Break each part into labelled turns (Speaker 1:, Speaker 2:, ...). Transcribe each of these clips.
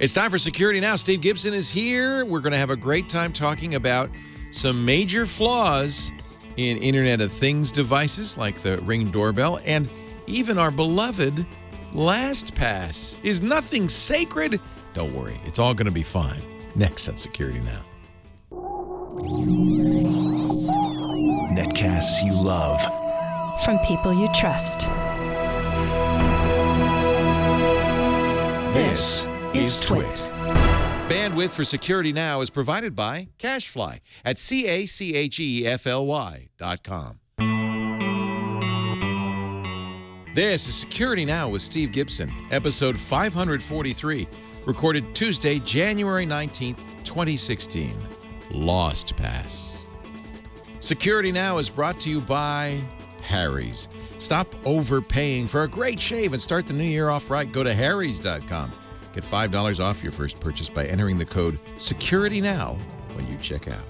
Speaker 1: It's time for Security Now. Steve Gibson is here. We're going to have a great time talking about some major flaws in Internet of Things devices like the Ring doorbell and even our beloved LastPass. Is nothing sacred? Don't worry, it's all going to be fine. Next on Security Now.
Speaker 2: Netcasts you love.
Speaker 3: From people you trust.
Speaker 2: This is Twit.
Speaker 1: Bandwidth for Security Now is provided by CacheFly at CacheFly.com. This is Security Now with Steve Gibson, episode 543, recorded Tuesday, January 19th, 2016. LostPass. Security Now is brought to you by Harry's. Stop overpaying for a great shave and start the new year off right. Go to harrys.com. Get $5 off your first purchase by entering the code SecurityNow when you check out.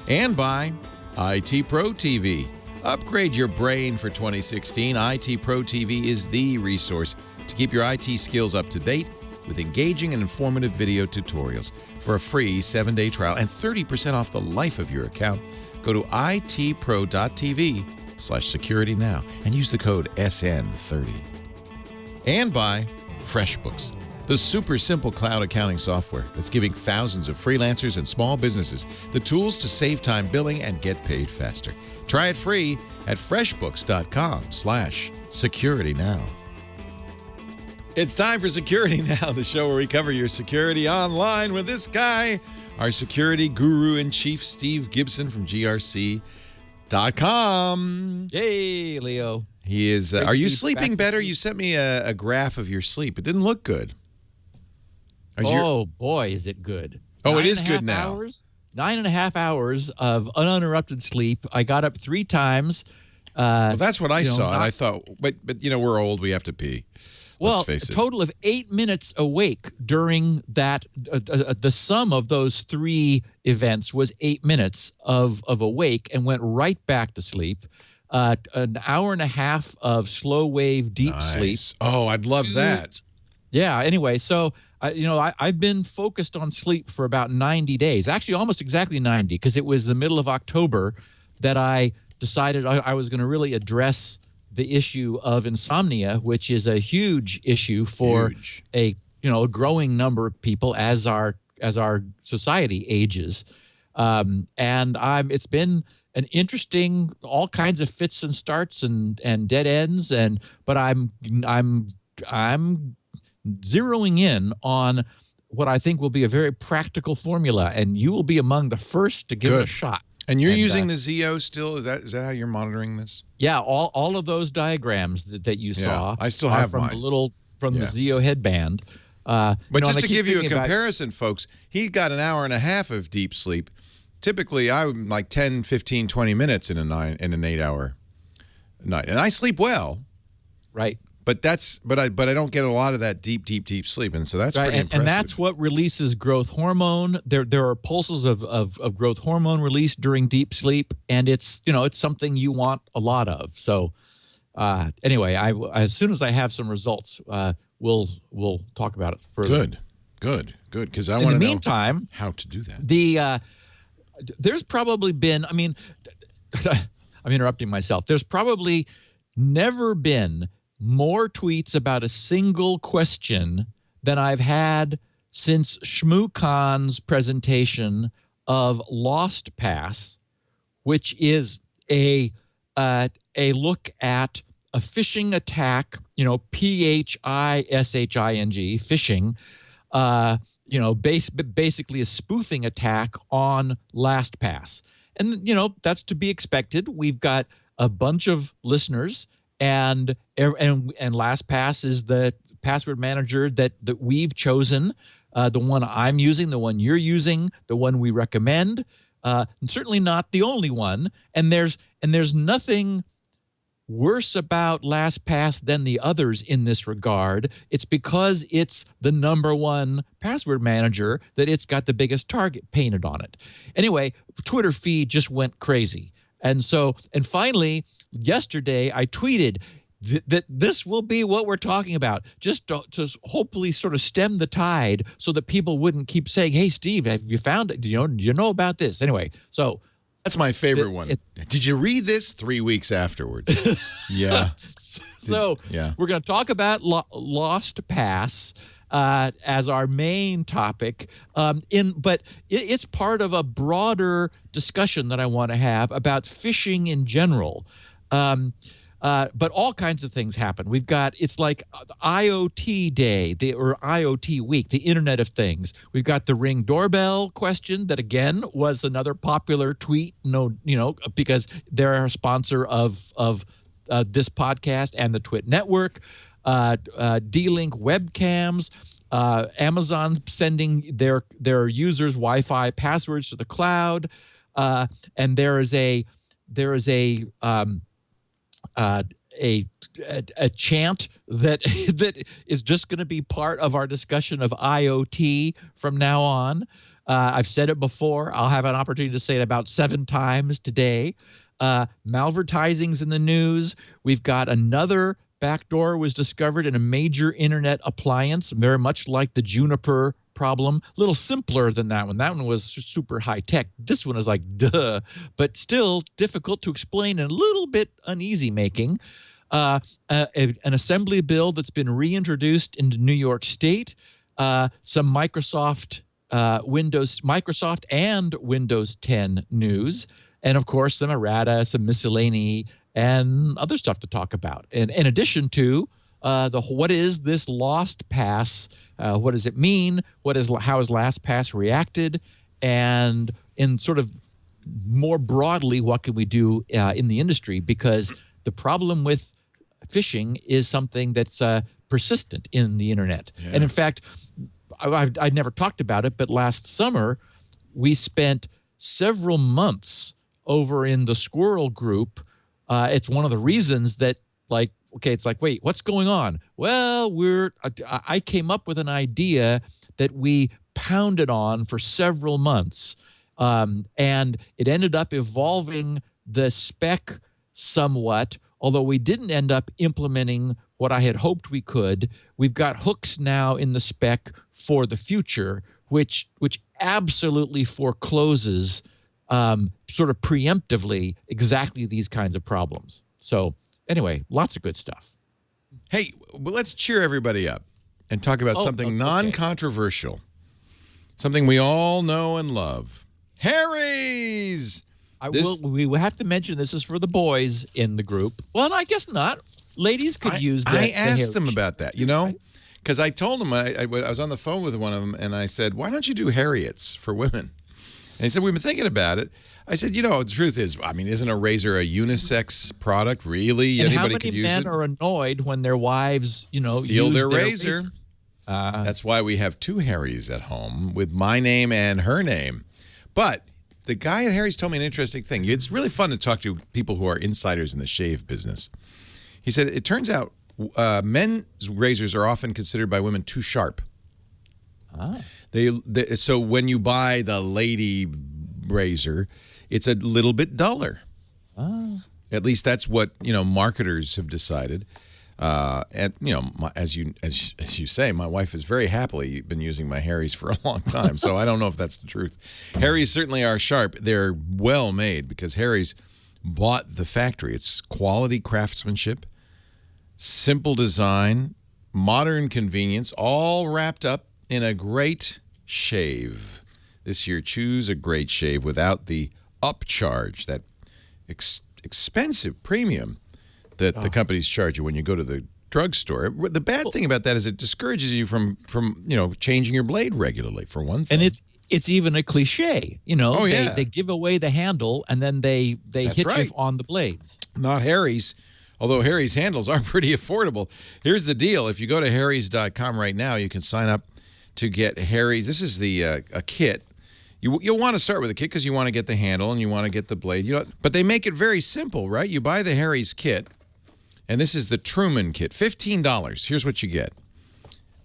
Speaker 1: And by IT Pro TV. Upgrade your brain for 2016. IT Pro TV is the resource to keep your IT skills up to date with engaging and informative video tutorials. For a free 7-day trial and 30% off the life of your account, go to itpro.tv/securitynow and use the code SN30. And by FreshBooks, the super simple cloud accounting software that's giving thousands of freelancers and small businesses the tools to save time billing and get paid faster. Try it free at freshbooks.com/securitynow. It's time for Security Now, the show where we cover your security online with this guy, our security guru-in-chief, Steve Gibson from GRC.com.
Speaker 4: Hey, Leo.
Speaker 1: He is. Are you sleeping better? You sent me a graph of your sleep. It didn't look good.
Speaker 4: Boy, is it good.
Speaker 1: Oh, it is good now.
Speaker 4: 9.5 hours of uninterrupted sleep. I got up 3 times.
Speaker 1: Well, that's what I saw, and I thought, but we're old. We have to pee.
Speaker 4: Well, a total of 8 minutes awake during that. The sum of those 3 events was 8 minutes of awake and went right back to sleep. An hour and a half of slow wave deep sleep.
Speaker 1: Oh, I'd love that.
Speaker 4: Yeah. Anyway, so I've been focused on sleep for about 90 days. Actually, almost exactly 90, because it was the middle of October that I decided I was going to really address the issue of insomnia, which is a huge issue for a growing number of people as our society ages. And it's been an interesting, all kinds of fits and starts and dead ends, but I'm zeroing in on what I think will be a very practical formula, and you will be among the first to give it a shot.
Speaker 1: And you're using the Zio still? Is that how you're monitoring this?
Speaker 4: Yeah, all of those diagrams that you saw.
Speaker 1: I still have
Speaker 4: from
Speaker 1: mine.
Speaker 4: The Zio headband.
Speaker 1: But just to give you a comparison, folks, he got an hour and a half of deep sleep. Typically, I'm like 10, 15, 20 minutes in an 8-hour night, and I sleep well.
Speaker 4: Right.
Speaker 1: But I don't get a lot of that deep sleep, and so that's pretty impressive.
Speaker 4: And that's what releases growth hormone. There are pulses of growth hormone released during deep sleep, and it's something you want a lot of. So anyway, as soon as I have some results, we'll talk about it further. Good. Because I want to know how to do that. There's probably been. I mean, I'm interrupting myself. There's probably never been more tweets about a single question than I've had since ShmooCon's presentation of LostPass, which is a look at a phishing attack, phishing, phishing, basically a spoofing attack on LastPass. And, that's to be expected. We've got a bunch of listeners, and LastPass is the password manager that we've chosen, the one I'm using, the one you're using, the one we recommend, and certainly not the only one. And there's nothing worse about LastPass than the others in this regard. It's because it's the #1 password manager that it's got the biggest target painted on it. Anyway, Twitter feed just went crazy. And finally, yesterday I tweeted, that this will be what we're talking about, just to hopefully sort of stem the tide so that people wouldn't keep saying, hey, Steve, have you found it? Do you know about this? Anyway, so.
Speaker 1: That's my favorite one. Did you read this 3 weeks afterwards? Yeah.
Speaker 4: So we're going to talk about LostPass as our main topic. But it's part of a broader discussion that I want to have about phishing in general. But all kinds of things happen. It's like IoT Day or IoT Week, the Internet of Things. We've got the Ring doorbell question that, again, was another popular tweet, because they're a sponsor of this podcast and the Twit Network. D-Link webcams, Amazon sending their users Wi-Fi passwords to the cloud. And there is a chant that is just going to be part of our discussion of IoT from now on. I've said it before. I'll have an opportunity to say it about 7 times today. Malvertising's in the news. We've got another backdoor was discovered in a major internet appliance, very much like the Juniper problem. A little simpler than that one. That one was super high tech. This one is like, duh, but still difficult to explain and a little bit uneasy making. An assembly bill that's been reintroduced into New York State. Some Microsoft and Windows 10 news. And of course, some errata, some miscellany, and other stuff to talk about. And in addition to what is this LostPass? What does it mean? How has LastPass reacted? And in sort of more broadly, what can we do in the industry? Because the problem with phishing is something that's persistent in the internet. Yeah. And in fact, I never talked about it, but last summer we spent several months over in the Squirrel group. It's one of the reasons that, it's like, wait, what's going on? Well, I came up with an idea that we pounded on for several months, and it ended up evolving the spec somewhat, although we didn't end up implementing what I had hoped we could. We've got hooks now in the spec for the future, which absolutely forecloses sort of preemptively exactly these kinds of problems. So anyway, lots of good stuff.
Speaker 1: Hey, well, let's cheer everybody up and talk about something non-controversial, something we all know and love. Harry's! We will have to mention this is for the boys in the group. Well, I guess not. Ladies could use that.
Speaker 2: I asked them about that, because I told them, I was on the phone with one of them, and I said, why don't you do Harriets for women? And he said, we've been thinking about it. I said, the truth is, isn't a razor a unisex product, really?
Speaker 4: And
Speaker 2: anybody could use it?
Speaker 4: How many men are annoyed when their wives,
Speaker 2: steal
Speaker 4: use
Speaker 2: their razor? That's why we have 2 Harrys at home with my name and her name. But the guy at Harry's told me an interesting thing. It's really fun to talk to people who are insiders in the shave business. He said, it turns out men's razors are often considered by women too sharp. So when you buy the lady razor, it's a little bit duller. At least that's what marketers have decided. And as you say, my wife has very happily been using my Harry's for a long time. So I don't know if that's the truth. Harry's certainly are sharp. They're well made because Harry's bought the factory. It's quality craftsmanship, simple design, modern convenience, all wrapped up in a great shave. This year, choose a great shave without the upcharge, that expensive premium that the companies charge you when you go to the drugstore. The bad thing about that is it discourages you from changing your blade regularly, for one thing.
Speaker 4: And it's even a cliche. They give away the handle and then they hit you on the blades.
Speaker 2: Not Harry's. Although Harry's handles are pretty affordable. Here's the deal. If you go to harrys.com right now, you can sign up to get Harry's. This is the a kit. You'll want to start with a kit because you want to get the handle and you want to get the blade. But they make it very simple, right? You buy the Harry's kit, and this is the Truman kit, $15. Here's what you get.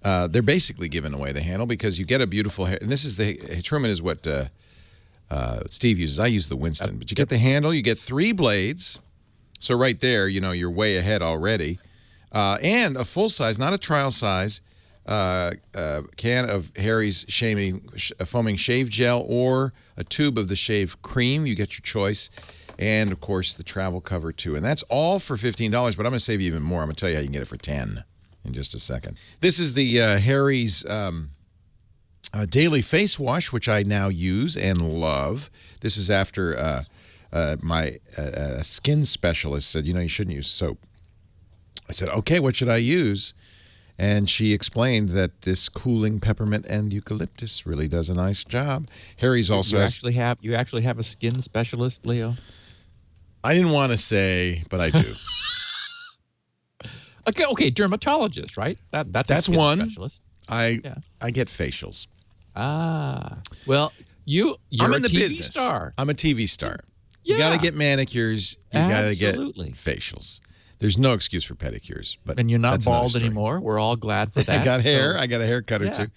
Speaker 2: They're basically giving away the handle because you get a beautiful. And this is the Truman is what Steve uses. I use the Winston, but you get the handle. You get 3 blades. So right there, you're way ahead already. and a full size, not a trial size, can of Harry's foaming shave gel or a tube of the shave cream. You get your choice. And, of course, the travel cover, too. And that's all for $15, but I'm going to save you even more. I'm going to tell you how you can get it for $10 in just a second. This is the Harry's daily face wash, which I now use and love. This is after my skin specialist said, you shouldn't use soap. I said, okay, what should I use? And she explained that this cooling peppermint and eucalyptus really does a nice job. Harry's also
Speaker 4: you actually have a skin specialist, Leo?
Speaker 2: I didn't want to say, but I do.
Speaker 4: Okay, dermatologist, right? That's a skin
Speaker 2: one.
Speaker 4: Specialist.
Speaker 2: I get facials.
Speaker 4: Well, you're
Speaker 2: I'm in
Speaker 4: a
Speaker 2: the
Speaker 4: TV
Speaker 2: business.
Speaker 4: star.
Speaker 2: I'm a TV star.
Speaker 4: Yeah.
Speaker 2: You got to get manicures. You got to get
Speaker 4: Absolutely.
Speaker 2: facials. There's no excuse for pedicures, but
Speaker 4: And you're not
Speaker 2: that's another
Speaker 4: bald
Speaker 2: story.
Speaker 4: anymore. We're all glad for that.
Speaker 2: I got hair.
Speaker 4: So-
Speaker 2: I got a haircut or
Speaker 4: Yeah.
Speaker 2: two.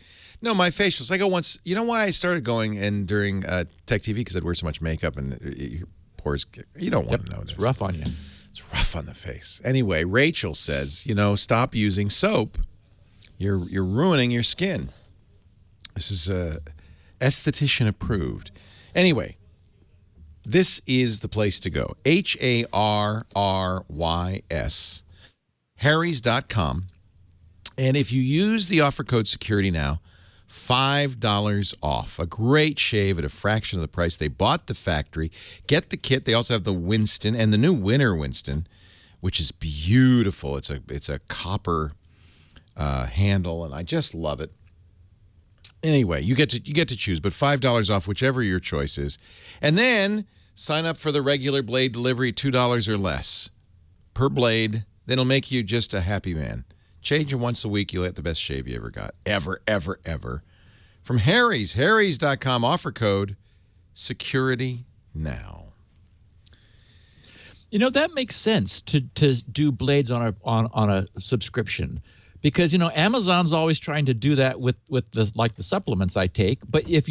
Speaker 2: No, my facials. I go once. You know why I started going in during Tech TV? Because I'd wear so much makeup and your pores. You don't want to know this.
Speaker 4: It's rough on you.
Speaker 2: It's rough on the face. Anyway, Rachel says, stop using soap. You're ruining your skin. This is esthetician approved. Anyway, this is the place to go. HARRYS, Harrys.com. And if you use the offer code security now, $5 off. A great shave at a fraction of the price. They bought the factory. Get the kit. They also have the Winston and the new Winter Winston, which is beautiful. It's a copper handle, and I just love it. Anyway, you get to choose, but $5 off whichever your choice is. And then sign up for the regular blade delivery, $2 or less per blade. Then it'll make you just a happy man. Change them once a week, you'll get the best shave you ever got. Ever, ever, ever. From Harry's, harrys.com, offer code security now.
Speaker 4: That makes sense to do blades on a subscription. Because Amazon's always trying to do that with the supplements I take, but if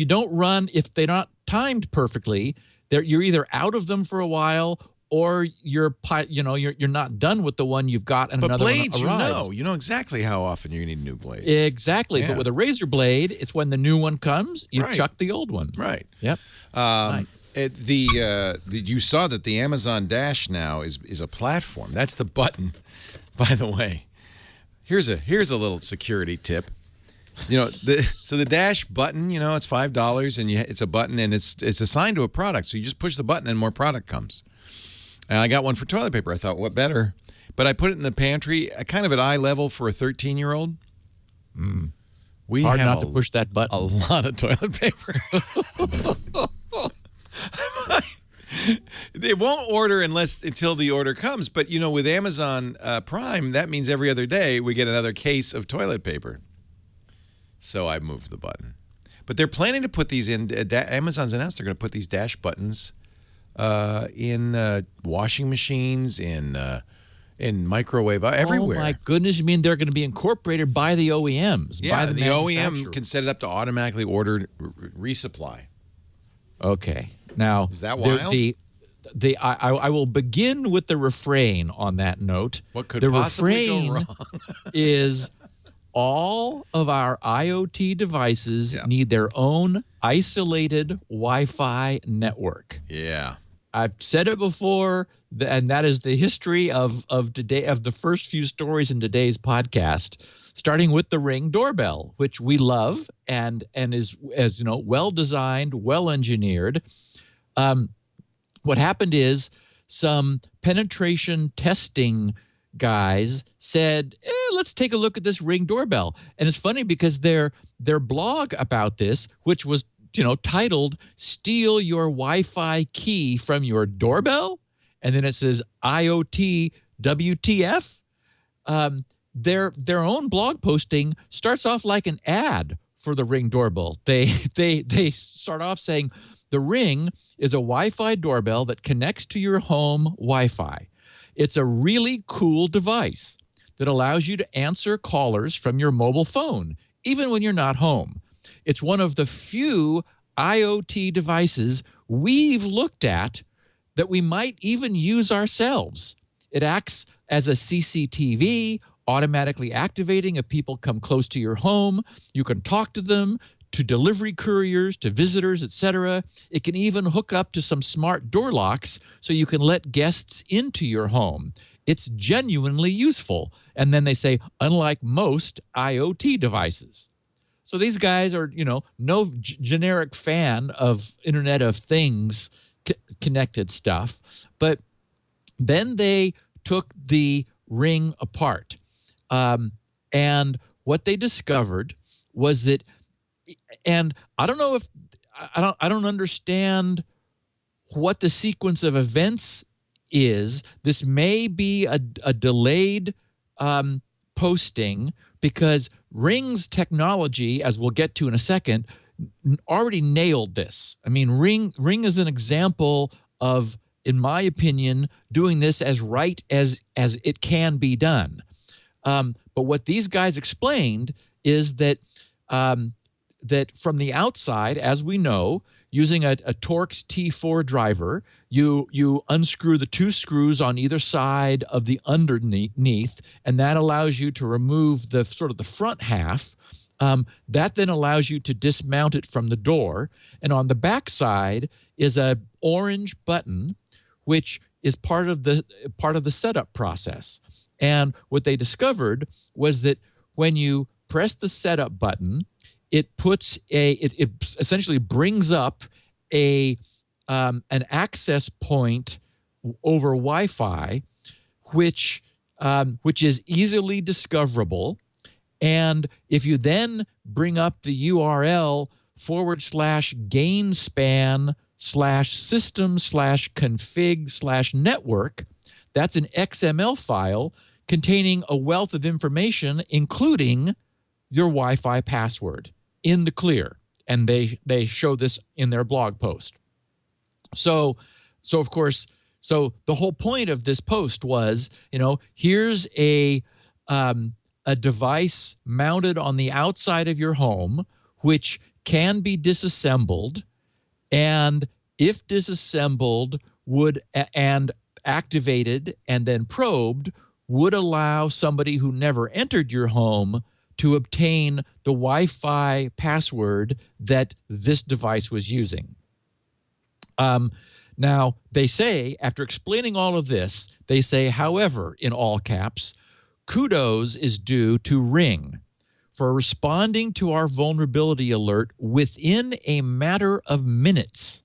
Speaker 4: they're not timed perfectly, you're either out of them for a while or you're not done with the one you've got and another
Speaker 2: blades,
Speaker 4: one arrives.
Speaker 2: you know exactly how often you need new blades.
Speaker 4: Exactly,
Speaker 2: Yeah.
Speaker 4: but with a razor blade, it's when the new one comes, you
Speaker 2: Right.
Speaker 4: chuck the old one.
Speaker 2: Right.
Speaker 4: Yep. Nice.
Speaker 2: You saw that the Amazon Dash now is a platform. That's the button, by the way. Here's a little security tip. The Dash button, it's $5 and it's a button and it's assigned to a product. So you just push the button and more product comes. And I got one for toilet paper. I thought, what better? But I put it in the pantry, kind of at eye level for a 13-year-old. We
Speaker 4: Hard
Speaker 2: have
Speaker 4: not to push that button.
Speaker 2: a lot of toilet paper. They won't order until the order comes. But, with Amazon Prime, that means every other day we get another case of toilet paper. So I moved the button. But they're planning to put these in. Amazon's announced they're going to put these Dash buttons in washing machines, in microwave, everywhere.
Speaker 4: Oh, my goodness. You mean they're going to be incorporated by the OEMs?
Speaker 2: Yeah,
Speaker 4: by the
Speaker 2: OEM
Speaker 4: manufacturer.
Speaker 2: can set it up to automatically order resupply.
Speaker 4: Okay. Now,
Speaker 2: Is that wild?
Speaker 4: I will begin with the refrain on that note.
Speaker 2: What could
Speaker 4: the
Speaker 2: possibly go
Speaker 4: refrain
Speaker 2: wrong?
Speaker 4: is all of our IoT devices
Speaker 2: Yeah.
Speaker 4: need their own isolated Wi-Fi network.
Speaker 2: Yeah.
Speaker 4: I've said it before, and that is the history of today, of the first few stories in today's podcast, starting with the Ring doorbell, which we love and is, as well designed, well engineered. What happened is some penetration testing guys said, let's take a look at this Ring doorbell. And it's funny because their blog about this, which was titled "Steal Your Wi-Fi Key from Your Doorbell," and then it says IoT WTF. Their own blog posting starts off like an ad for the Ring doorbell. They start off saying, "The Ring is a Wi-Fi doorbell that connects to your home Wi-Fi. It's a really cool device that allows you to answer callers from your mobile phone, even when you're not home. It's one of the few IoT devices we've looked at that we might even use ourselves. It acts as a CCTV automatically activating if people come close to your home. You can talk to them, to delivery couriers, to visitors, etc. It can even hook up to some smart door locks so you can let guests into your home. It's genuinely useful. And then they say, unlike most IoT devices. So these guys are, no generic fan of Internet of Things connected stuff. But then they took the Ring apart. And what they discovered was that, and I don't know if, I don't understand what the sequence of events is. This may be a delayed posting, because Ring's technology, as we'll get to in a second, already nailed this. I mean, Ring is an example of, in my opinion, doing this as right as it can be done. But what these guys explained is that that from the outside, as we know, using a Torx T4 driver, you unscrew the two screws on either side of the underneath, and that allows you to remove the sort of the front half. That then allows you to dismount it from the door. And on the back side is a orange button, which is part of the setup process. And what they discovered was that when you press the setup button, it puts it essentially brings up an access point over Wi-Fi, which is easily discoverable. And if you then bring up the URL /gainspan/system/config/network, that's an XML file containing a wealth of information, including your Wi-Fi password in the clear. And they show this in their blog post. So of course, so the whole point of this post was, here's a device mounted on the outside of your home, which can be disassembled, and if disassembled and activated and then probed, would allow somebody who never entered your home to obtain the Wi-Fi password that this device was using. Now, they say, after explaining all of this, they say, however, in all caps, kudos is due to Ring for responding to our vulnerability alert within a matter of minutes.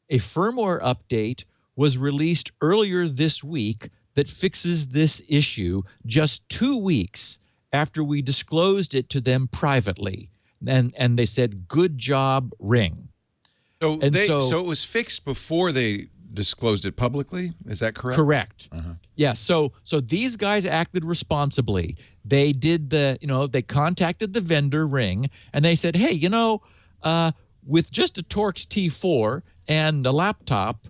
Speaker 4: A firmware update was released earlier this week that fixes this issue just 2 weeks after we disclosed it to them privately. And they said, good job, Ring.
Speaker 2: So it was fixed before they disclosed it publicly? Is that correct?
Speaker 4: Correct. Yeah, so these guys acted responsibly. They did they contacted the vendor, Ring, and they said, hey, with just a Torx T4 and a laptop,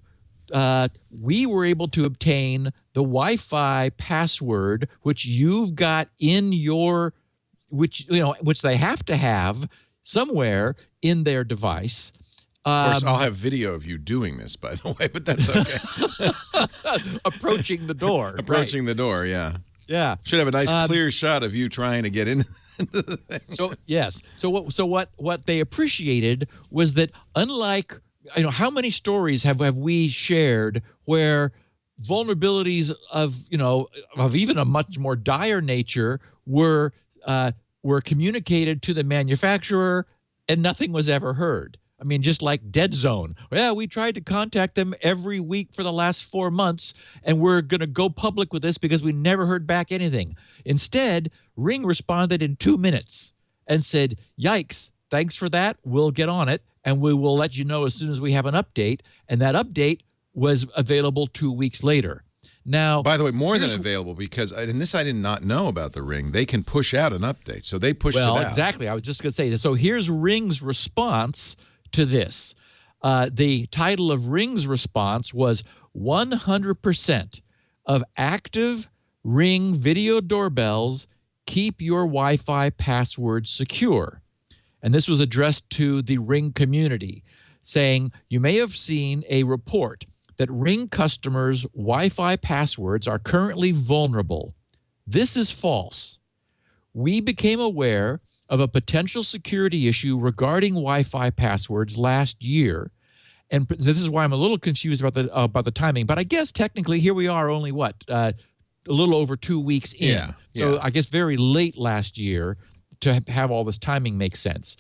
Speaker 4: we were able to obtain the Wi-Fi password, which you've got in which they have to have somewhere in their device.
Speaker 2: Of course, I'll have video of you doing this, by the way, but that's okay.
Speaker 4: Approaching the door.
Speaker 2: Approaching the door, yeah.
Speaker 4: Yeah.
Speaker 2: Should have a nice clear shot of you trying to get into the thing.
Speaker 4: So, yes. So what they appreciated was that, unlike, how many stories have we shared where vulnerabilities of even a much more dire nature were communicated to the manufacturer and nothing was ever heard? I mean, just like Dead Zone. Yeah, we tried to contact them every week for the last 4 months, and we're going to go public with this because we never heard back anything. Instead, Ring responded in 2 minutes and said, yikes, thanks for that. We'll get on it, and we will let you know as soon as we have an update. And that update was available 2 weeks later. Now,
Speaker 2: by the way, more than available, because and this I did not know about the Ring. They can push out an update, so they pushed it out.
Speaker 4: Well, exactly. I was just going to say, so here's Ring's response to this. The title of Ring's response was 100% of active Ring video doorbells keep your Wi-Fi password secure. And this was addressed to the Ring community, saying, you may have seen a report that Ring customers' Wi-Fi passwords are currently vulnerable. This is false. We became aware of a potential security issue regarding Wi-Fi passwords last year. And this is why I'm a little confused about the timing. But I guess technically here we are only, a little over 2 weeks in.
Speaker 2: Yeah,
Speaker 4: So
Speaker 2: yeah.
Speaker 4: I guess very late last year to have all this timing make sense.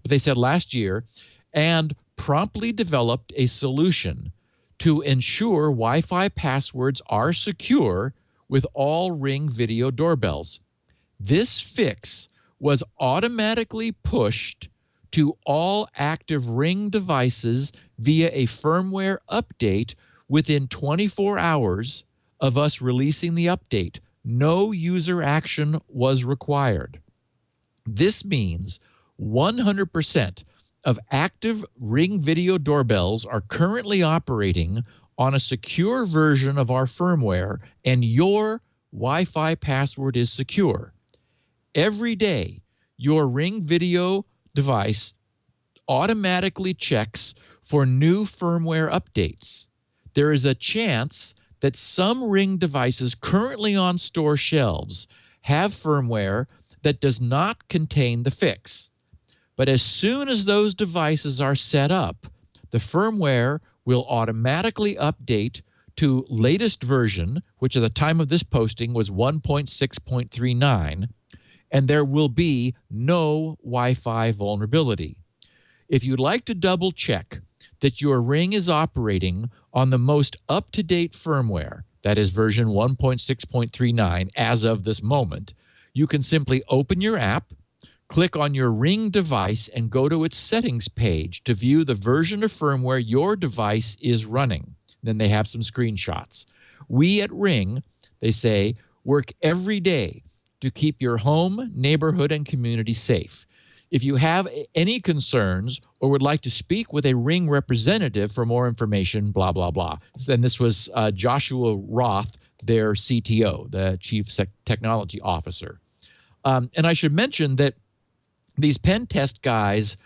Speaker 4: But they said last year, and promptly developed a solution to ensure Wi-Fi passwords are secure with all Ring video doorbells. This fix was automatically pushed to all active Ring devices via a firmware update within 24 hours of us releasing the update. No user action was required. This means 100% of active Ring video doorbells are currently operating on a secure version of our firmware, and your Wi-Fi password is secure. Every day, your Ring video device automatically checks for new firmware updates. There is a chance that some Ring devices currently on store shelves have firmware that does not contain the fix. But as soon as those devices are set up, the firmware will automatically update to latest version, which at the time of this posting was 1.6.39, and there will be no Wi-Fi vulnerability. If you'd like to double check that your Ring is operating on the most up-to-date firmware, that is version 1.6.39 as of this moment, you can simply open your app, click on your Ring device, and go to its settings page to view the version of firmware your device is running. Then they have some screenshots. We at Ring, they say, work every day to keep your home, neighborhood, and community safe. If you have any concerns or would like to speak with a Ring representative for more information, blah, blah, blah. Then this was Joshua Roth, their CTO, the Chief Technology Officer. And I should mention that these pen test guys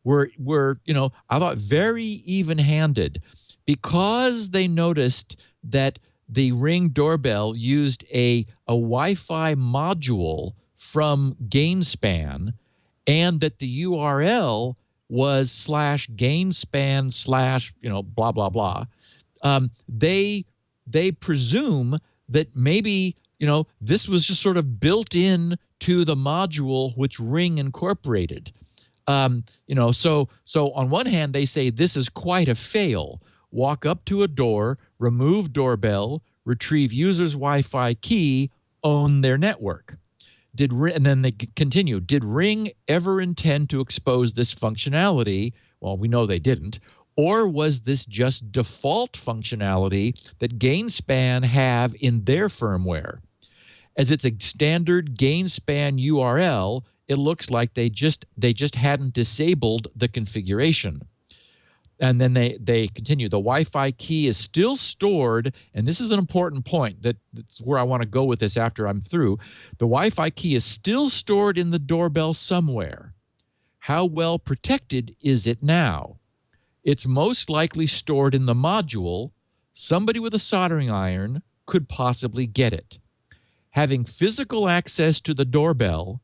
Speaker 4: were, I thought very even-handed because they noticed that the Ring doorbell used a Wi-Fi module from Gainspan, and that the URL was /Gainspan/ blah, blah, blah. They presume that maybe, this was just sort of built in to the module which Ring incorporated. So on one hand, they say this is quite a fail. Walk up to a door, remove doorbell, retrieve user's Wi-Fi key, own their network. And then they continue. Did Ring ever intend to expose this functionality? Well, we know they didn't. Or was this just default functionality that Gainspan have in their firmware? As it's a standard Gainspan URL, it looks like they just hadn't disabled the configuration. And then they continue. The Wi-Fi key is still stored, and this is an important point. That's where I want to go with this after I'm through. The Wi-Fi key is still stored in the doorbell somewhere. How well protected is it now? It's most likely stored in the module. Somebody with a soldering iron could possibly get it. Having physical access to the doorbell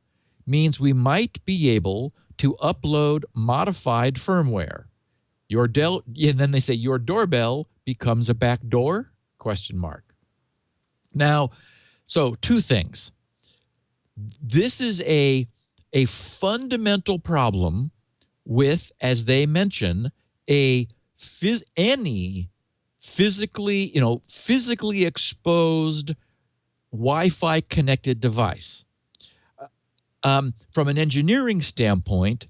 Speaker 4: means we might be able to upload modified firmware. And then they say your doorbell becomes a backdoor? ? Now, so two things. This is a fundamental problem with, as they mention, any physically exposed Wi-Fi connected device. From an engineering standpoint,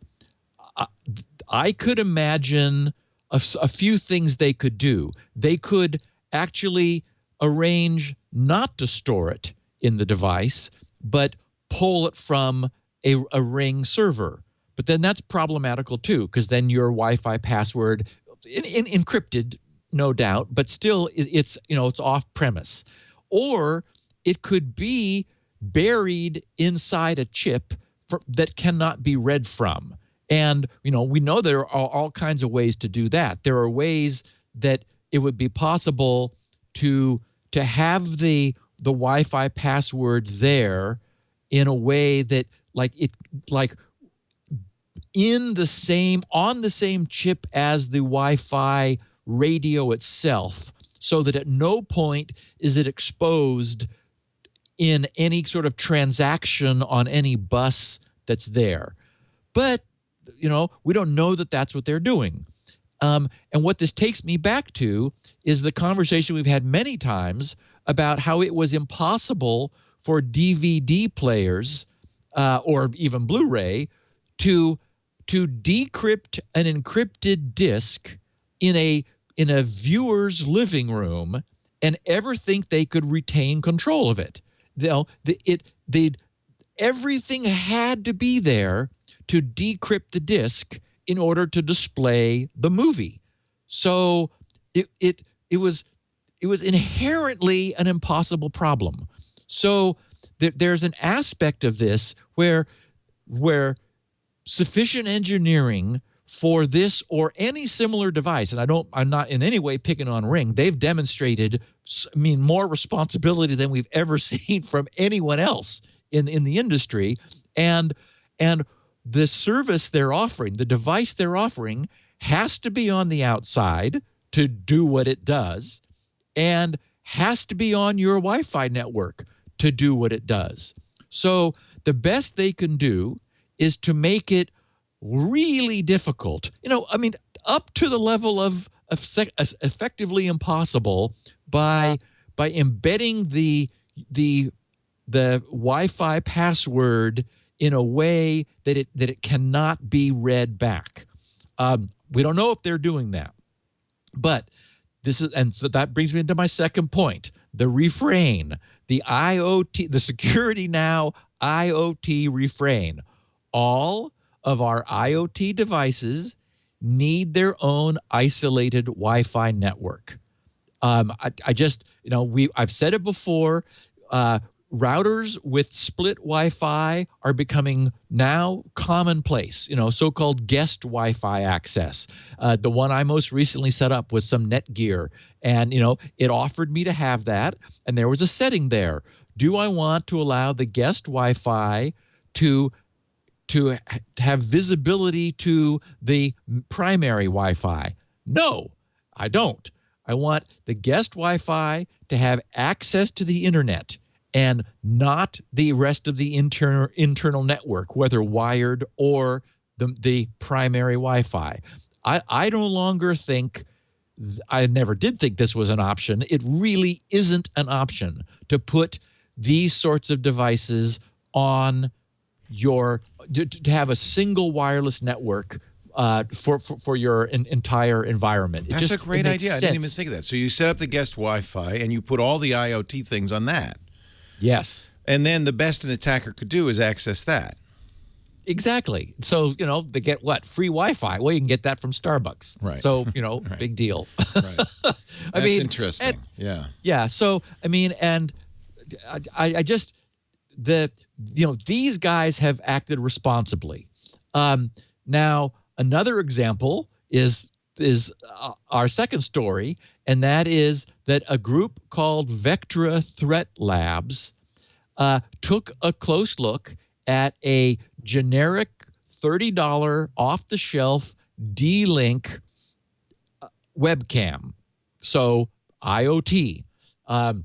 Speaker 4: I could imagine a few things they could do. They could actually arrange not to store it in the device, but pull it from a Ring server. But then that's problematical too, because then your Wi-Fi password, encrypted, no doubt, but still it's off premise. Or it could be buried inside a chip that cannot be read from. And, we know there are all kinds of ways to do that. There are ways that it would be possible to have the the Wi-Fi password there in a way that on the same chip as the Wi-Fi radio itself, so that at no point is it exposed in any sort of transaction on any bus that's there. But, we don't know that that's what they're doing. And what this takes me back to is the conversation we've had many times about how it was impossible for DVD players or even Blu-ray to decrypt an encrypted disc in a viewer's living room and ever think they could retain control of it. Everything had to be there to decrypt the disc in order to display the movie. So it was inherently an impossible problem. So there's an aspect of this where sufficient engineering for this or any similar device, and I'm not in any way picking on Ring. They've demonstrated, more responsibility than we've ever seen from anyone else in the industry, and the service they're offering, the device they're offering, has to be on the outside to do what it does, and has to be on your Wi-Fi network to do what it does. So the best they can do is to make it really difficult, up to the level of effectively impossible by embedding the Wi-Fi password in a way that it cannot be read back. We don't know if they're doing that, but so that brings me into my second point: the refrain, the IoT, the Security Now IoT refrain. All of our IoT devices need their own isolated Wi-Fi network. I've said it before. Routers with split Wi-Fi are becoming now commonplace, so-called guest Wi-Fi access. The one I most recently set up was some Netgear, and, it offered me to have that, and there was a setting there. Do I want to allow the guest Wi-Fi to have visibility to the primary Wi-Fi? No, I don't. I want the guest Wi-Fi to have access to the internet and not the rest of the internal network, whether wired or the primary Wi-Fi. I no longer think, I never did think this was an option. It really isn't an option to put these sorts of devices on to have a single wireless network for your entire environment.
Speaker 2: That's a great idea. I didn't even think of that. So you set up the guest Wi-Fi and you put all the IoT things on that.
Speaker 4: Yes.
Speaker 2: And then the best an attacker could do is access that.
Speaker 4: Exactly. So, they get what? Free Wi-Fi. Well, you can get that from Starbucks.
Speaker 2: Right.
Speaker 4: So,
Speaker 2: Right.
Speaker 4: Big deal.
Speaker 2: Right. That's interesting. Yeah.
Speaker 4: Yeah. So, and I just, these guys have acted responsibly. Now, another example is our second story, and that is that a group called Vectra Threat Labs took a close look at a generic $30 off-the-shelf D-Link webcam, so IoT. And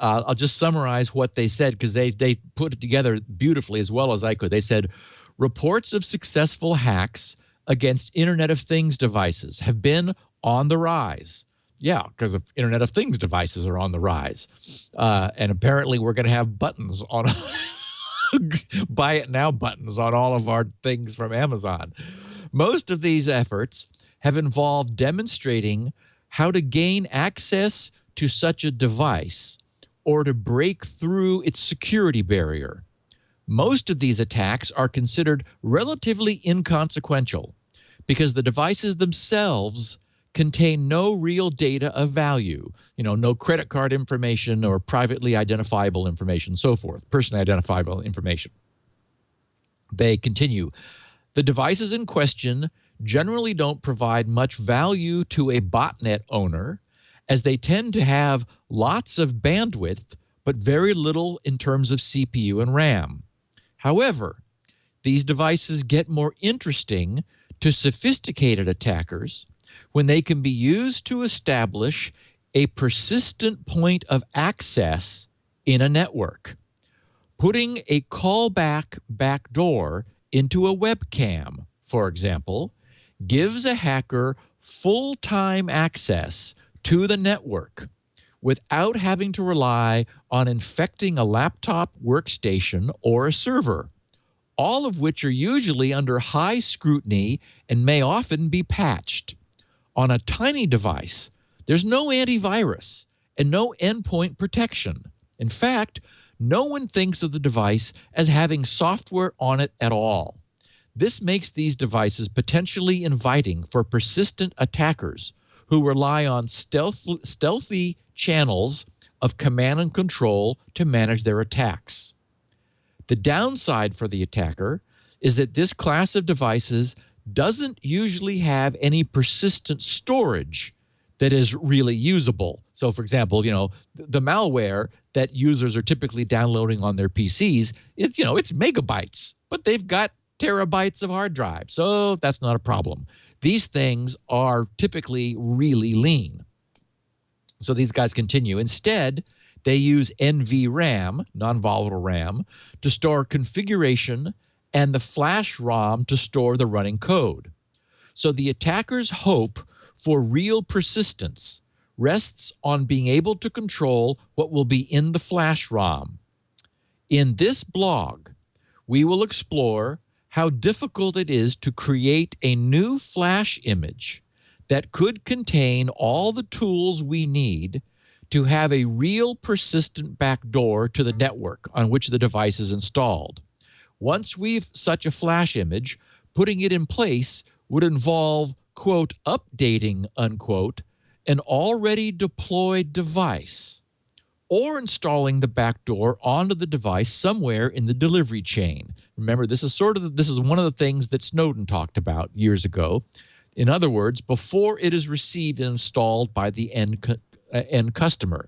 Speaker 4: I'll just summarize what they said, because they put it together beautifully as well as I could. They said, reports of successful hacks against Internet of Things devices have been on the rise. Yeah, because Internet of Things devices are on the rise. And apparently we're going to have buttons on buy it now buttons on all of our things from Amazon. Most of these efforts have involved demonstrating how to gain access to such a device or to break through its security barrier. Most of these attacks are considered relatively inconsequential because the devices themselves contain no real data of value, no credit card information or privately identifiable information, so forth, personally identifiable information. They continue, the devices in question generally don't provide much value to a botnet owner as they tend to have lots of bandwidth, but very little in terms of CPU and RAM. However, these devices get more interesting to sophisticated attackers when they can be used to establish a persistent point of access in a network. Putting a callback backdoor into a webcam, for example, gives a hacker full-time access to the network without having to rely on infecting a laptop workstation or a server, all of which are usually under high scrutiny and may often be patched. On a tiny device, there's no antivirus and no endpoint protection. In fact, no one thinks of the device as having software on it at all. This makes these devices potentially inviting for persistent attackers who rely on stealthy channels of command and control to manage their attacks. The downside for the attacker is that this class of devices doesn't usually have any persistent storage that is really usable. So, for example, the malware that users are typically downloading on their PCs, it's megabytes, but they've got terabytes of hard drive, so that's not a problem. These things are typically really lean. So these guys continue. Instead, they use NVRAM, non-volatile RAM, to store configuration and the flash ROM to store the running code. So the attacker's hope for real persistence rests on being able to control what will be in the flash ROM. In this blog, we will explore how difficult it is to create a new flash image that could contain all the tools we need to have a real persistent backdoor to the network on which the device is installed. Once we've such a flash image, putting it in place would involve, quote, updating, unquote, an already deployed device, or installing the backdoor onto the device somewhere in the delivery chain. Remember, this is one of the things that Snowden talked about years ago. In other words, before it is received and installed by the end customer.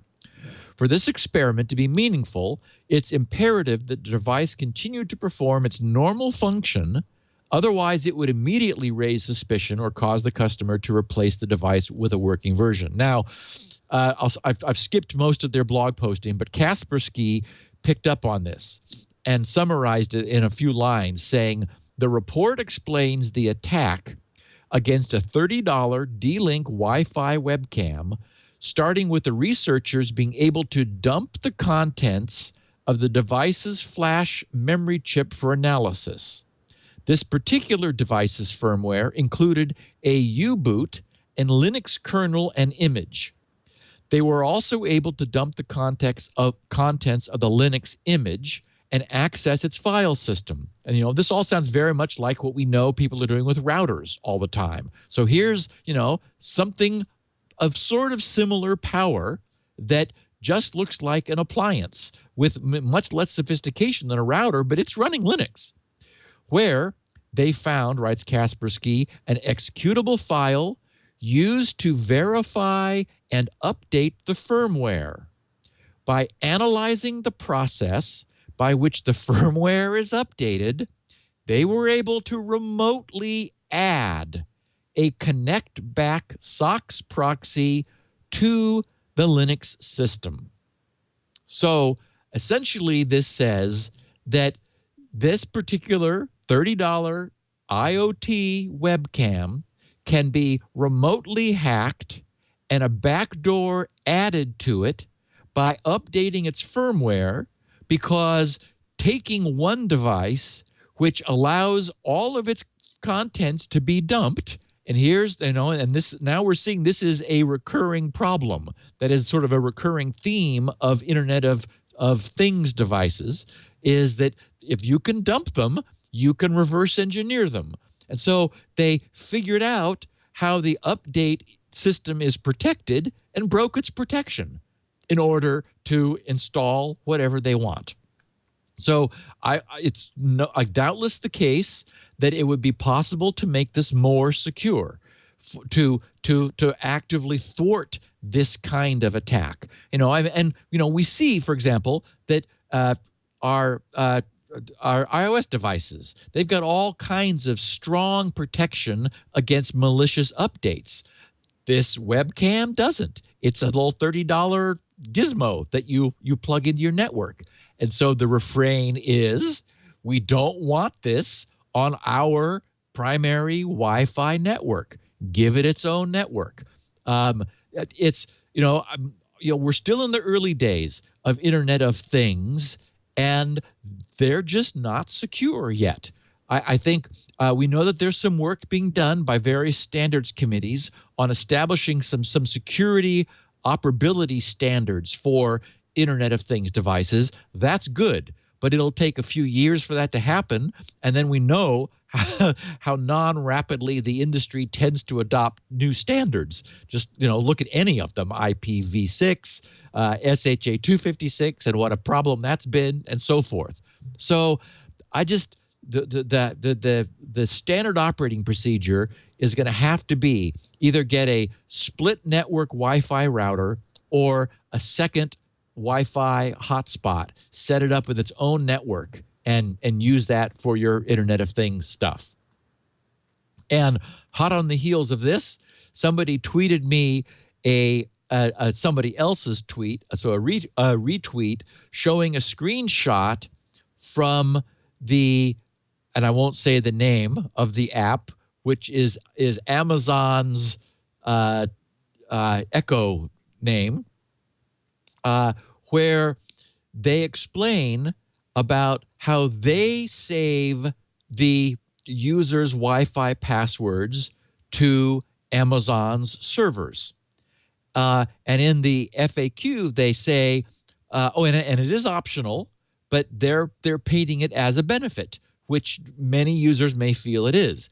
Speaker 4: For this experiment to be meaningful, it's imperative that the device continue to perform its normal function. Otherwise, it would immediately raise suspicion or cause the customer to replace the device with a working version. Now, I've skipped most of their blog posting, but Kaspersky picked up on this and summarized it in a few lines, saying, the report explains the attack against a $30 D-Link Wi-Fi webcam, starting with the researchers being able to dump the contents of the device's flash memory chip for analysis. This particular device's firmware included a U-boot and Linux kernel and image. They were also able to dump the contents of the Linux image and access its file system. And, this all sounds very much like what we know people are doing with routers all the time. So here's, something of sort of similar power that just looks like an appliance with much less sophistication than a router, but it's running Linux, where they found, writes Kaspersky, an executable file used to verify and update the firmware. By analyzing the process by which the firmware is updated, they were able to remotely add a connect back SOX proxy to the Linux system. So essentially this says that this particular $30 IoT webcam can be remotely hacked and a backdoor added to it by updating its firmware, because taking one device which allows all of its contents to be dumped, and here's, and this, now we're seeing this is a recurring problem that is sort of a recurring theme of Internet of Things devices, is that if you can dump them, you can reverse engineer them. And so they figured out how the update system is protected and broke its protection in order to install whatever they want. So it's doubtless the case that it would be possible to make this more secure. to actively thwart this kind of attack. We see, for example, that our iOS devices, they've got all kinds of strong protection against malicious updates. This webcam doesn't. It's a little $30 gizmo that you plug into your network. And so the refrain is, we don't want this on our primary Wi-Fi network. Give it its own network. We're still in the early days of Internet of Things, and they're just not secure yet. I think we know that there's some work being done by various standards committees on establishing some security operability standards for Internet of Things devices. That's good, but it'll take a few years for that to happen. And then we know how non-rapidly the industry tends to adopt new standards. Just, look at any of them, IPv6, SHA 256, and what a problem that's been, and so forth. So I just, the standard operating procedure is going to have to be either get a split network Wi-Fi router or a second Wi-Fi hotspot, set it up with its own network, and use that for your Internet of Things stuff. And hot on the heels of this, somebody tweeted me somebody else's tweet, so a retweet showing a screenshot from and I won't say the name of the app, which is Amazon's Echo name, where they explain about how they save the user's Wi-Fi passwords to Amazon's servers. And in the FAQ, they say, and it is optional, but they're painting it as a benefit, which many users may feel it is.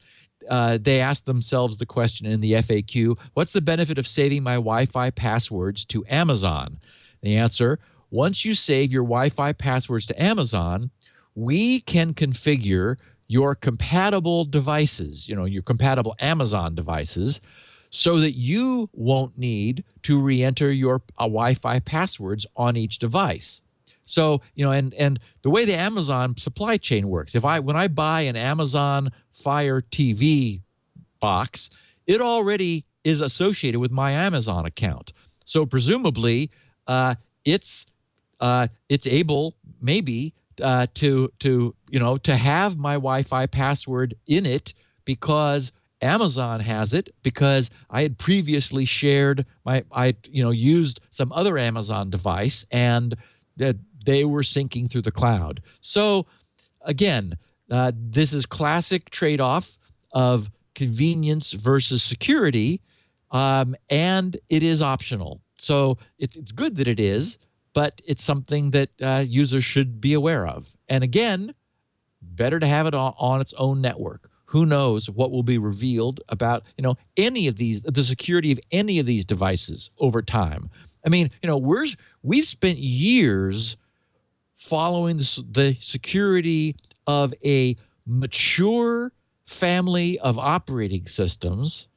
Speaker 4: They ask themselves the question in the FAQ, what's the benefit of saving my Wi-Fi passwords to Amazon? The answer, once you save your Wi-Fi passwords to Amazon, we can configure your compatible devices, your compatible Amazon devices, so that you won't need to re-enter your Wi-Fi passwords on each device. So, and the way the Amazon supply chain works, when I buy an Amazon Fire TV box, it already is associated with my Amazon account. So presumably, it's able maybe to have my Wi-Fi password in it because Amazon has it, because I had previously shared used some other Amazon device, and they were syncing through the cloud. So again, this is classic trade-off of convenience versus security, and it is optional. So it's good that it is, but it's something that users should be aware of. And again, better to have it on its own network. Who knows what will be revealed about any of these, the security of any of these devices over time. I mean, we've spent years following the security of a mature family of operating systems,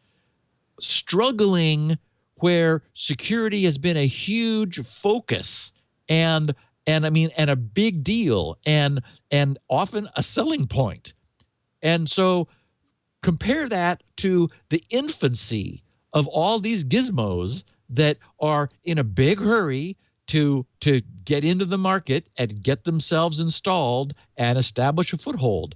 Speaker 4: struggling where security has been a huge focus and a big deal and often a selling point. And so compare that to the infancy of all these gizmos that are in a big hurry to get into the market and get themselves installed and establish a foothold.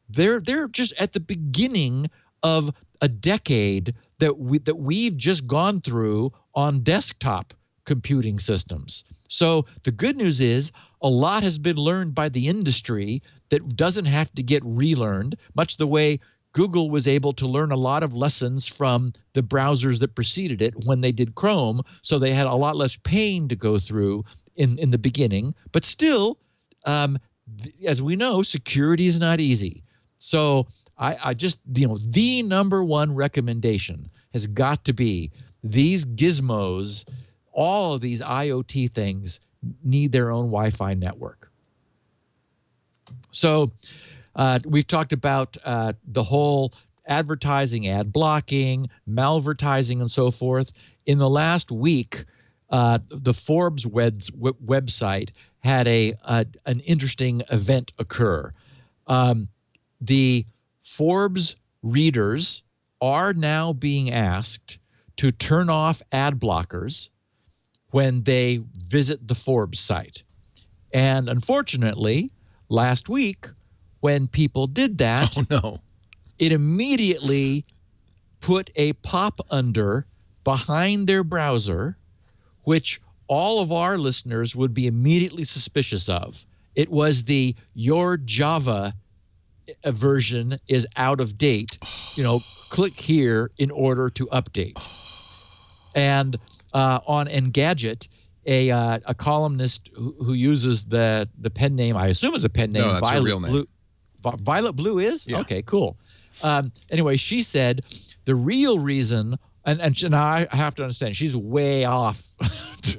Speaker 4: They're just at the beginning of a decade that we've just gone through on desktop computing systems. So the good news is a lot has been learned by the industry that doesn't have to get relearned, much the way Google was able to learn a lot of lessons from the browsers that preceded it when they did Chrome, so they had a lot less pain to go through in the beginning. But still, as we know, security is not easy. So I just, the number one recommendation has got to be these gizmos, all of these IoT things need their own Wi-Fi network. So we've talked about the whole advertising, ad blocking, malvertising, and so forth. In the last week, the Forbes website had an interesting event occur. The Forbes readers are now being asked to turn off ad blockers when they visit the Forbes site. And unfortunately, last week, when people did that, it immediately put a pop under behind their browser, which all of our listeners would be immediately suspicious of. It was the "Your Java version is out of date. Click here in order to update." And on Engadget, a columnist who uses the pen name, I assume is a pen name.
Speaker 2: No, that's her real name.
Speaker 4: Violet Blue is?
Speaker 2: Yeah.
Speaker 4: Okay, cool. Anyway, she said the real reason, and I have to understand, she's way off.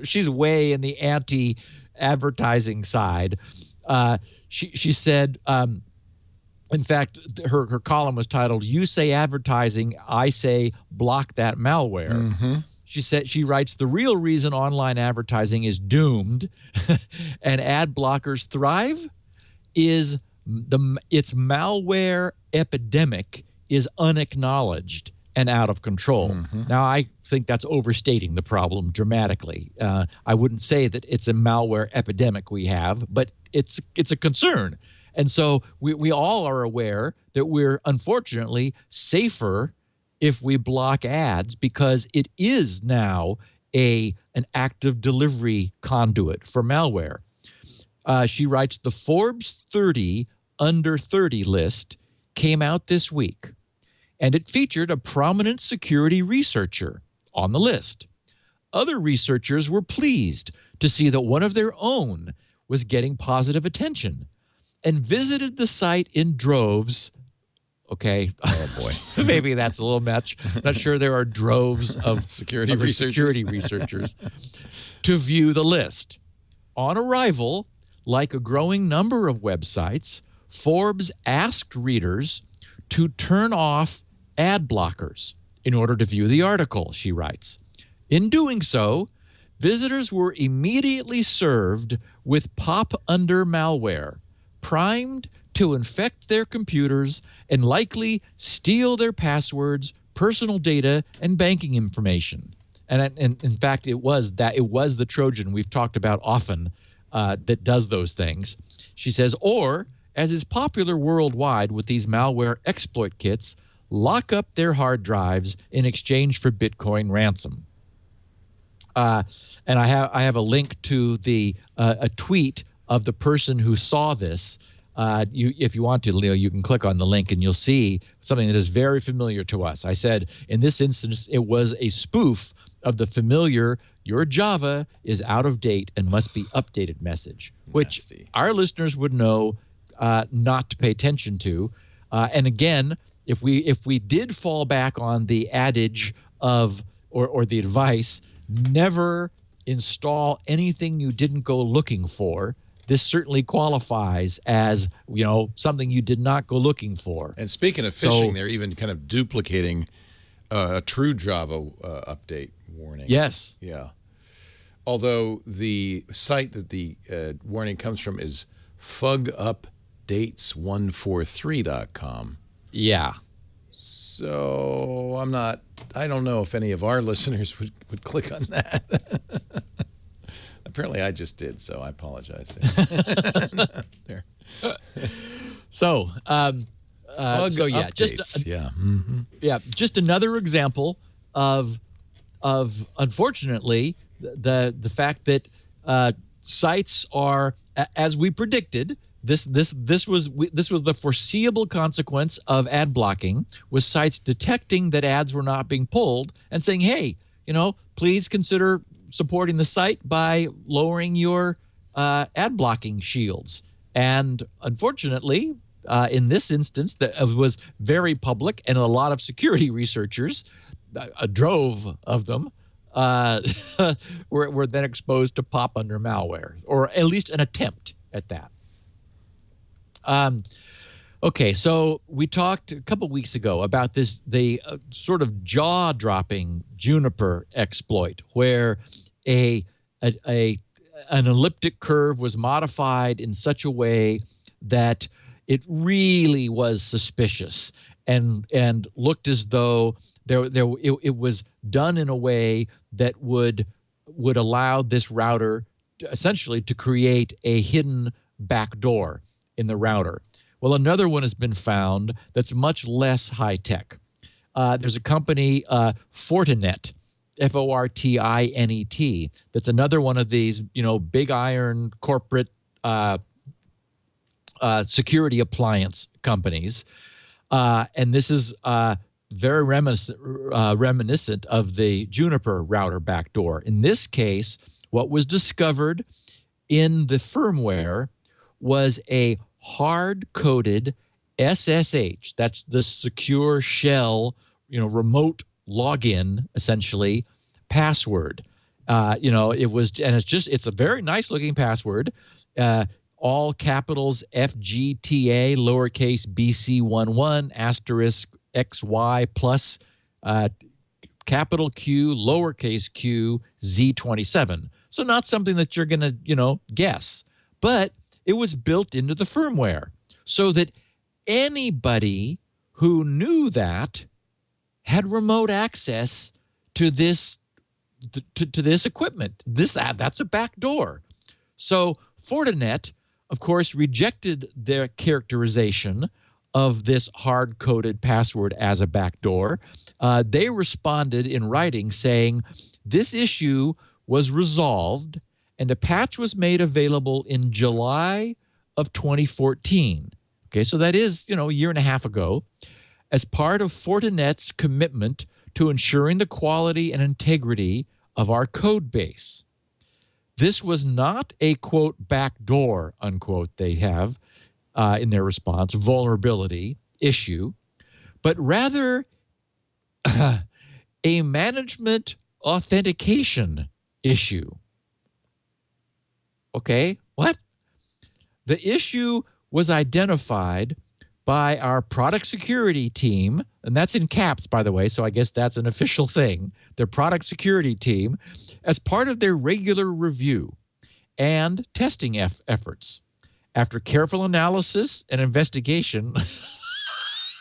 Speaker 4: She's way in the anti-advertising side. She said, in fact, her column was titled, "You Say Advertising, I Say Block That Malware."
Speaker 2: Mm-hmm.
Speaker 4: She writes, the real reason online advertising is doomed and ad blockers thrive is its malware epidemic is unacknowledged and out of control. Mm-hmm. Now, I think that's overstating the problem dramatically. I wouldn't say that it's a malware epidemic we have, but it's a concern. And so we all are aware that we're unfortunately safer if we block ads, because it is now an active delivery conduit for malware. She writes, the Forbes 30 under 30 list came out this week, and it featured a prominent security researcher on the list. Other researchers were pleased to see that one of their own was getting positive attention and visited the site in droves. Okay.
Speaker 2: Oh, boy.
Speaker 4: Maybe that's a little much. Not sure there are droves of
Speaker 2: security researchers
Speaker 4: to view the list. On arrival, like a growing number of websites, Forbes asked readers to turn off ad blockers in order to view the article, she writes. In doing so, visitors were immediately served with pop-under malware, primed to infect their computers and likely steal their passwords, personal data, and banking information. And in fact, it was the Trojan we've talked about often that does those things. She says, or, as is popular worldwide with these malware exploit kits, lock up their hard drives in exchange for Bitcoin ransom. And I have a link to a tweet of the person who saw this. If you want to, Leo, you can click on the link and you'll see something that is very familiar to us. I said, in this instance, it was a spoof of the familiar "Your Java is out of date and must be updated" message, which our listeners would know not to pay attention to. And again, if we did fall back on the adage of or the advice, never install anything you didn't go looking for, this certainly qualifies as, something you did not go looking for.
Speaker 2: And speaking of phishing, they're even kind of duplicating a true Java update warning.
Speaker 4: Yes.
Speaker 2: Yeah. Although the site that the warning comes from is fugupdates143.com.
Speaker 4: Yeah.
Speaker 2: So I don't know if any of our listeners would click on that. Apparently I just did, so I apologize. There.
Speaker 4: So yeah,
Speaker 2: updates.
Speaker 4: Just another example of unfortunately the fact that sites are, as we predicted, this was the foreseeable consequence of ad blocking, was sites detecting that ads were not being pulled and saying, hey, please consider supporting the site by lowering your ad blocking shields. And unfortunately, in this instance, that was very public, and a lot of security researchers, a drove of them, were then exposed to pop-under malware, or at least an attempt at that. Okay, so we talked a couple weeks ago about the sort of jaw-dropping Juniper exploit, where an elliptic curve was modified in such a way that it really was suspicious and looked as though it was done in a way that would allow this router essentially to create a hidden backdoor in the router. Well, another one has been found that's much less high-tech. There's a company, Fortinet, Fortinet, that's another one of these, big iron corporate security appliance companies. And this is very reminiscent of the Juniper router backdoor. In this case, what was discovered in the firmware was a hard-coded SSH, that's the secure shell, remote login, essentially, password. It's a very nice-looking password, all capitals FGTA, lowercase BC11, asterisk XY plus capital Q, lowercase q, Z27. So not something that you're going to, guess. But it was built into the firmware so that anybody who knew that had remote access to this to this equipment. That's a backdoor. So Fortinet, of course, rejected their characterization of this hard-coded password as a backdoor. They responded in writing saying this issue was resolved and a patch was made available in July of 2014. Okay, so that is, a year and a half ago, as part of Fortinet's commitment to ensuring the quality and integrity of our code base. This was not a, quote, backdoor, unquote, they have in their response, vulnerability issue, but rather a management authentication issue. Okay, what? The issue was identified by our product security team, and that's in caps, by the way, so I guess that's an official thing, their product security team, as part of their regular review and testing efforts. After careful analysis and investigation,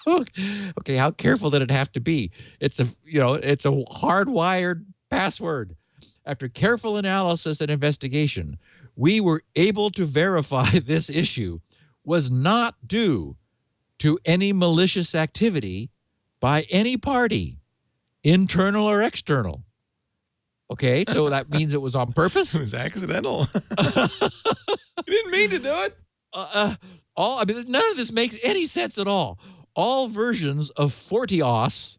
Speaker 4: okay, how careful did it have to be? It's a hardwired password. After careful analysis and investigation, we were able to verify this issue was not due to any malicious activity by any party, internal or external. Okay, so that means it was on purpose?
Speaker 2: It was accidental. You didn't mean to do it.
Speaker 4: None of this makes any sense at all. All versions of FortiOS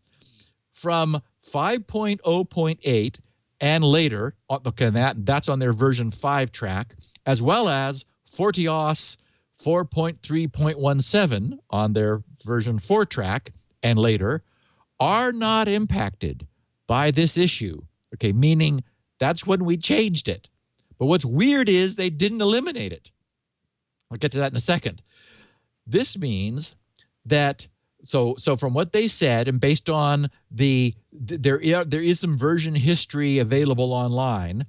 Speaker 4: from 5.0.8 and later, okay, that's on their version 5 track, as well as FortiOS 4.3.17 on their version 4 track and later, are not impacted by this issue. Okay, meaning that's when we changed it. But what's weird is they didn't eliminate it. I'll get to that in a second. This means that so from what they said, and based on there is some version history available online.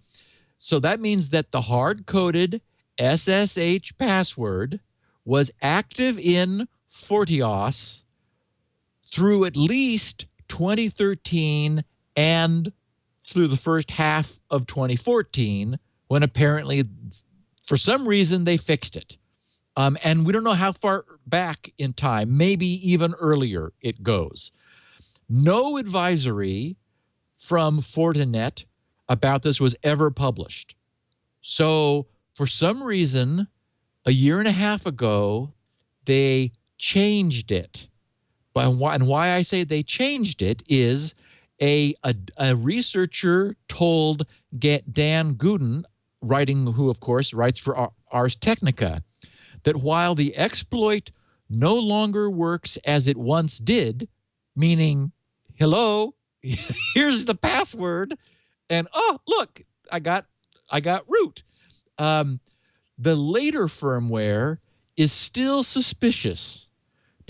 Speaker 4: So that means that the hard-coded SSH password was active in FortiOS through at least 2013 and through the first half of 2014, when apparently, for some reason, they fixed it. And we don't know how far back in time, maybe even earlier it goes. No advisory from Fortinet about this was ever published. So for some reason, a year and a half ago, they changed it. And why I say they changed it is a researcher told Dan Gooden, who of course writes for Ars Technica, that while the exploit no longer works as it once did, meaning, hello, here's the password, and oh, look, I got root. The later firmware is still suspicious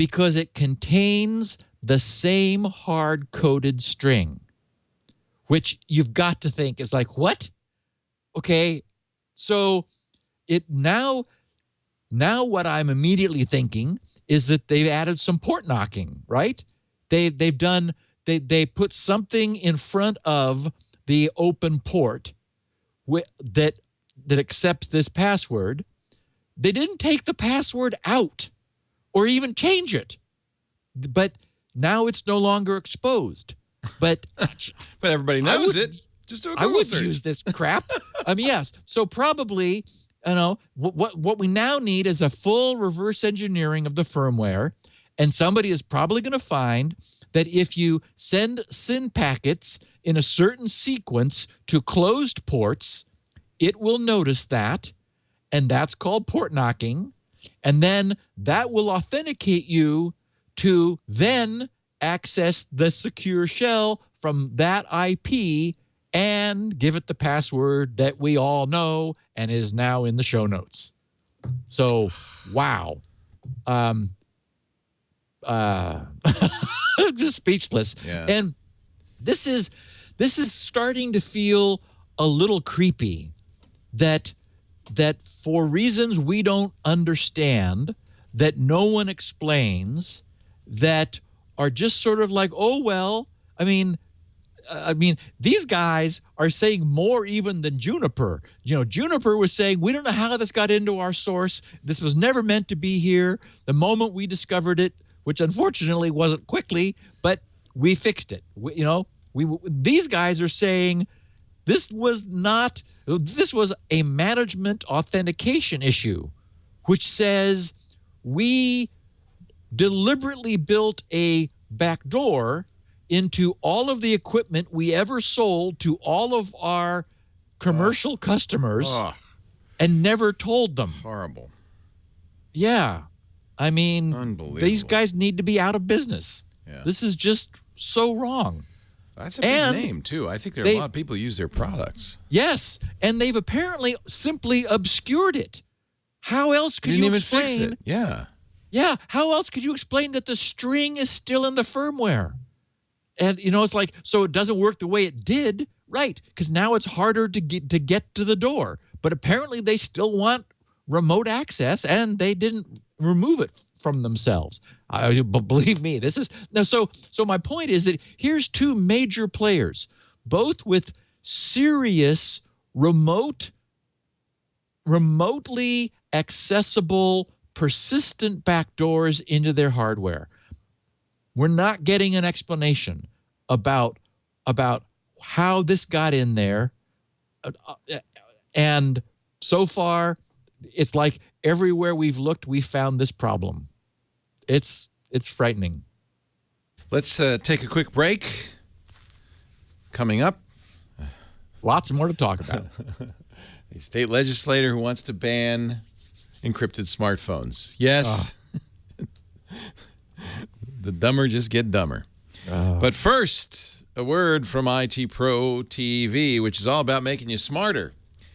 Speaker 4: because it contains the same hard-coded string, which you've got to think is like, what? Okay, so it now what I'm immediately thinking is that they've added some port knocking, right? They put something in front of the open port that accepts this password. They didn't take the password out or even change it, but now it's no longer exposed. But
Speaker 2: but everybody knows it. Just do a
Speaker 4: I
Speaker 2: Google
Speaker 4: would
Speaker 2: search.
Speaker 4: use this crap. I mean, yes. So probably, what we now need is a full reverse engineering of the firmware, and somebody is probably going to find that if you send SYN packets in a certain sequence to closed ports, it will notice that, and that's called port knocking, and then that will authenticate you to then access the secure shell from that IP and give it the password that we all know and is now in the show notes. So, wow. Just speechless.
Speaker 2: Yeah.
Speaker 4: And this is starting to feel a little creepy that for reasons we don't understand, that no one explains, that are just sort of like, oh, well, I mean, these guys are saying more even than Juniper. Juniper was saying, we don't know how this got into our source. This was never meant to be here. The moment we discovered it, which unfortunately wasn't quickly, but we fixed it. These guys are saying this was a management authentication issue, which says we deliberately built a backdoor into all of the equipment we ever sold to all of our commercial customers and never told them.
Speaker 2: Horrible.
Speaker 4: Yeah. I mean,
Speaker 2: unbelievable.
Speaker 4: These guys need to be out of business.
Speaker 2: Yeah.
Speaker 4: This is just so wrong.
Speaker 2: That's a big name, too. I think there are a lot of people who use their products.
Speaker 4: Yes. And they've apparently simply obscured it. How else could you explain?
Speaker 2: Fix it. Yeah.
Speaker 4: Yeah. How else could you explain that the string is still in the firmware? And, it's like, so it doesn't work the way it did, right? Because now it's harder to get to the door. But apparently they still want remote access, and they didn't remove it from themselves. Believe me, this is now. So my point is that here's two major players, both with serious remotely accessible, persistent backdoors into their hardware. We're not getting an explanation about how this got in there, and so far, it's like everywhere we've looked, we've found this problem. It's frightening.
Speaker 2: Let's take a quick break. Coming up,
Speaker 4: lots more to talk about.
Speaker 2: A state legislator who wants to ban encrypted smartphones. Yes. The dumber just get dumber. But first, a word from IT Pro TV, which is all about making you smarter.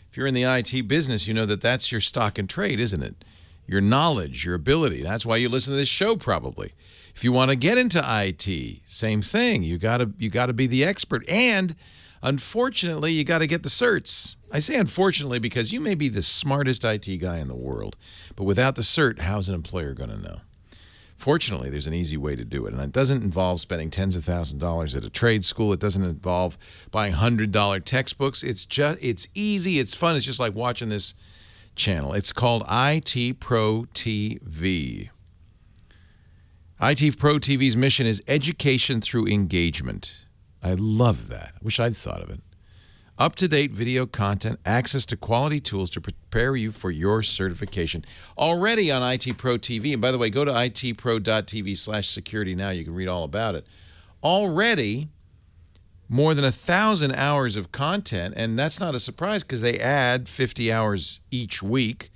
Speaker 2: If you're in the IT business, you know that that's your stock and trade, isn't it? Your knowledge, your ability. That's why you listen to this show, probably. If you want to get into IT, same thing. You got to be the expert. And unfortunately, you got to get the certs. I say unfortunately because you may be the smartest IT guy in the world, but without the cert, how's an employer going to know? Fortunately, there's an easy way to do it, and it doesn't involve spending tens of thousands of dollars at a trade school. It doesn't involve buying $100 textbooks. It's easy, it's fun. It's just like watching this channel. It's called IT Pro TV. IT Pro TV's mission is education through engagement. I love that. I wish I'd thought of it. Up-to-date video content, access to quality tools to prepare you for your certification. Already on IT Pro TV, and by the way, go to itpro.tv/security now. You can read all about it. Already, more than 1,000 hours of content, and that's not a surprise because they add 50 hours each week.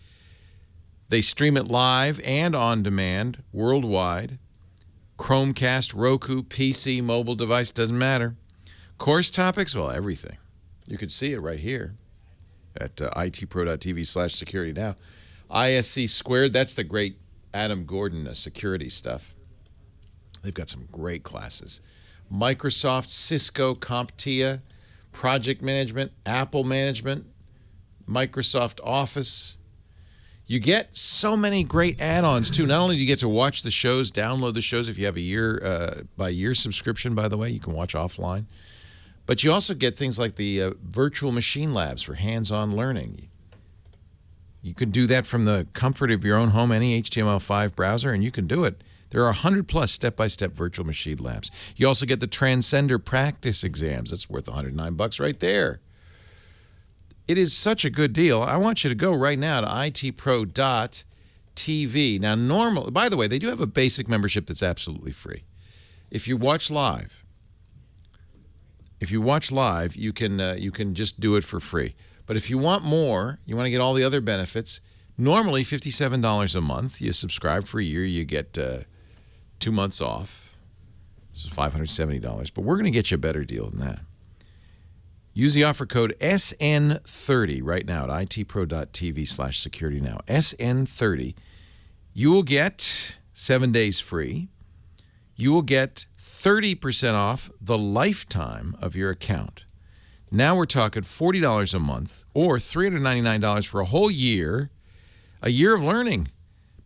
Speaker 2: They stream it live and on demand worldwide. Chromecast, Roku, PC, mobile device, doesn't matter. Course topics, well, everything. You can see it right here at itpro.tv/security now. ISC squared, that's the great Adam Gordon security stuff. They've got some great classes. Microsoft, Cisco, CompTIA, project management, Apple management, Microsoft Office. You get so many great add-ons, too. Not only do you get to watch the shows, download the shows if you have a year subscription, by the way. You can watch offline. But you also get things like the virtual machine labs for hands-on learning. You can do that from the comfort of your own home, any HTML5 browser, and you can do it. There are 100-plus step-by-step virtual machine labs. You also get the Transcender practice exams. That's worth $109 right there. It is such a good deal. I want you to go right now to itpro.tv. Now, by the way, they do have a basic membership that's absolutely free. If you watch live, you can just do it for free. But if you want more, you want to get all the other benefits, normally $57 a month. You subscribe for a year, you get 2 months off. This is $570. But we're going to get you a better deal than that. Use the offer code SN30 right now at itpro.tv/securitynow. SN30. You will get 7 days free. You will get 30% off the lifetime of your account. Now we're talking $40 a month or $399 for a whole year, a year of learning.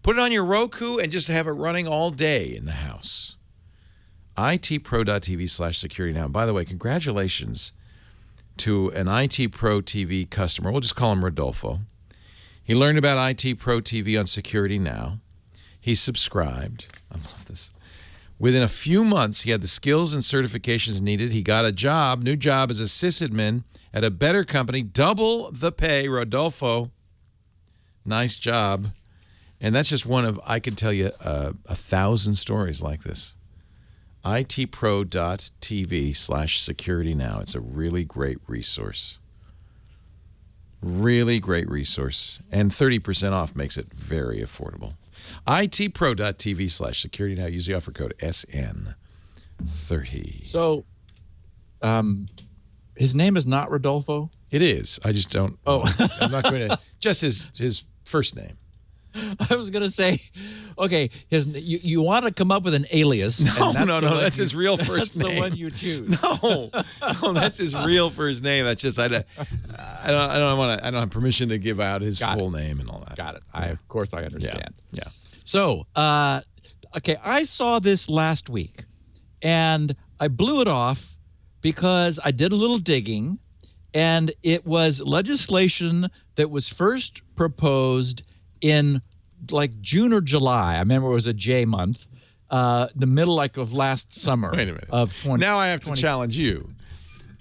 Speaker 2: Put it on your Roku and just have it running all day in the house. itpro.tv/securitynow. By the way, congratulations to an IT Pro TV customer. We'll just call him Rodolfo. He learned about IT Pro TV on Security Now. He subscribed. I love this. Within a few months, he had the skills and certifications needed. He got a new job as a sysadmin at a better company, double the pay. Rodolfo, nice job. And that's just one of, I can tell you, 1,000 stories like this. itpro.tv/securitynow. It's a really great resource. Really great resource. And 30% off makes it very affordable. itpro.tv/securitynow. Use the offer code SN30.
Speaker 4: So, his name is not Rodolfo?
Speaker 2: It is. I just don't.
Speaker 4: Oh.
Speaker 2: I'm not going to. Just his first name.
Speaker 4: I was going to say, okay, you want to come up with an alias.
Speaker 2: No. That's his real first name.
Speaker 4: That's the one you choose.
Speaker 2: No, that's his real first name. That's just I don't have permission to give out his full name and all that.
Speaker 4: Got it. Of course I understand.
Speaker 2: Yeah.
Speaker 4: So, okay, I saw this last week, and I blew it off because I did a little digging, and it was legislation that was first proposed in like June or July. I remember it was a J month, the middle of last summer.
Speaker 2: Wait a minute.
Speaker 4: Of 20.
Speaker 2: Now I have to challenge you.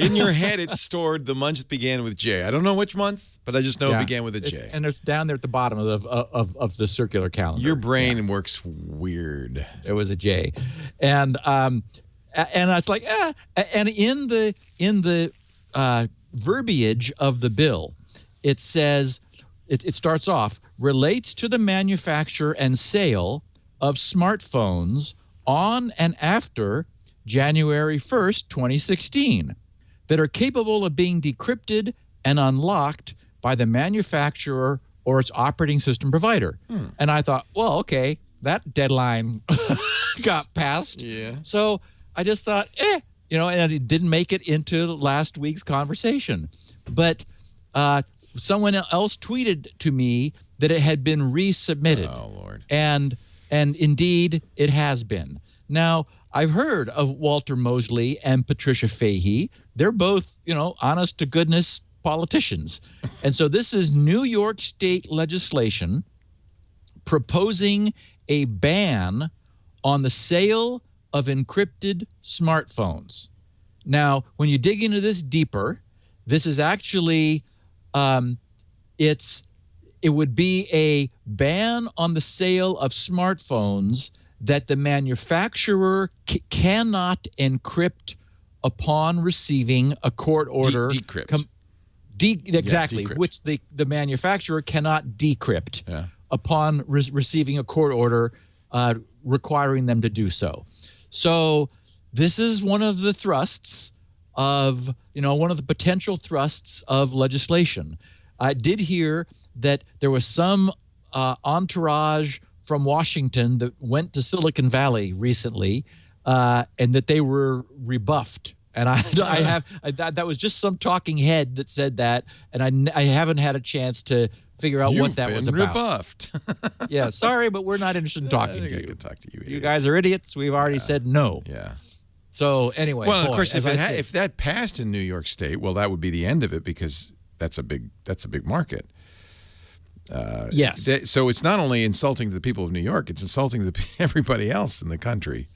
Speaker 2: In your head, it's stored the month began with J. I don't know which month, but I just know it began with a J.
Speaker 4: And it's down there at the bottom of the circular calendar.
Speaker 2: Your brain works weird.
Speaker 4: It was a J, and I was like, and in the verbiage of the bill, it says. It starts off, relates to the manufacture and sale of smartphones on and after January 1st, 2016, that are capable of being decrypted and unlocked by the manufacturer or its operating system provider. And I thought, well, okay, that deadline got passed.
Speaker 2: Yeah.
Speaker 4: So I just thought, and it didn't make it into last week's conversation. But someone else tweeted to me that it had been resubmitted.
Speaker 2: Oh, Lord.
Speaker 4: And indeed, it has been. Now, I've heard of Walter Mosley and Patricia Fahey. They're both, honest-to-goodness politicians. And so this is New York State legislation proposing a ban on the sale of encrypted smartphones. Now, when you dig into this deeper, this is actually... it would be a ban on the sale of smartphones that the manufacturer cannot encrypt upon receiving a court order.
Speaker 2: Decrypt.
Speaker 4: Exactly,
Speaker 2: decrypt.
Speaker 4: Which the manufacturer cannot decrypt upon receiving a court order requiring them to do so. So this is one of the thrusts of, one of the potential thrusts of legislation. I did hear that there was some entourage from Washington that went to Silicon Valley recently, and that they were rebuffed. And that was just some talking head that said that, and I haven't had a chance to figure out what that was about.
Speaker 2: Rebuffed.
Speaker 4: Yeah, sorry, but we're not interested in talking to you.
Speaker 2: I could talk to you.
Speaker 4: You guys are idiots. We've already said no.
Speaker 2: Yeah.
Speaker 4: So anyway,
Speaker 2: well, of course, if that passed in New York State, well, that would be the end of it because that's a big market.
Speaker 4: Yes.
Speaker 2: So it's not only insulting to the people of New York; it's insulting to everybody else in the country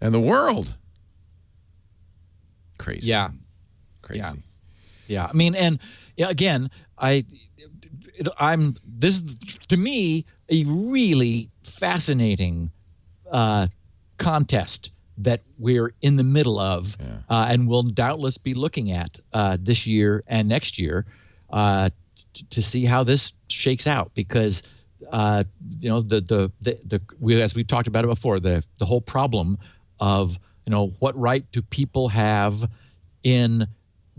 Speaker 2: and the world. Crazy.
Speaker 4: Yeah.
Speaker 2: Crazy.
Speaker 4: Yeah. I mean, and again, this is, to me, a really fascinating contest that we're in the middle of, and will doubtless be looking at this year and next year to see how this shakes out. Because as we've talked about it before, the whole problem of what right do people have in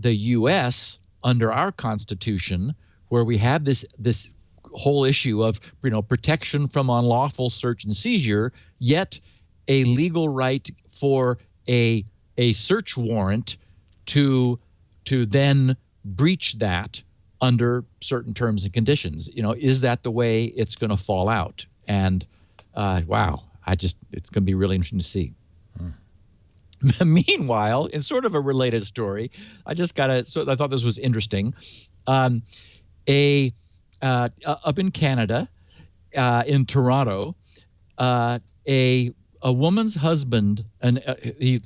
Speaker 4: the U.S. under our Constitution, where we have this whole issue of protection from unlawful search and seizure, yet a legal right for a search warrant to then breach that under certain terms and conditions. Is that the way it's going to fall out? And wow, it's going to be really interesting to see. Meanwhile, in sort of a related story, I thought this was interesting. Up in Canada, in Toronto, a woman's husband, a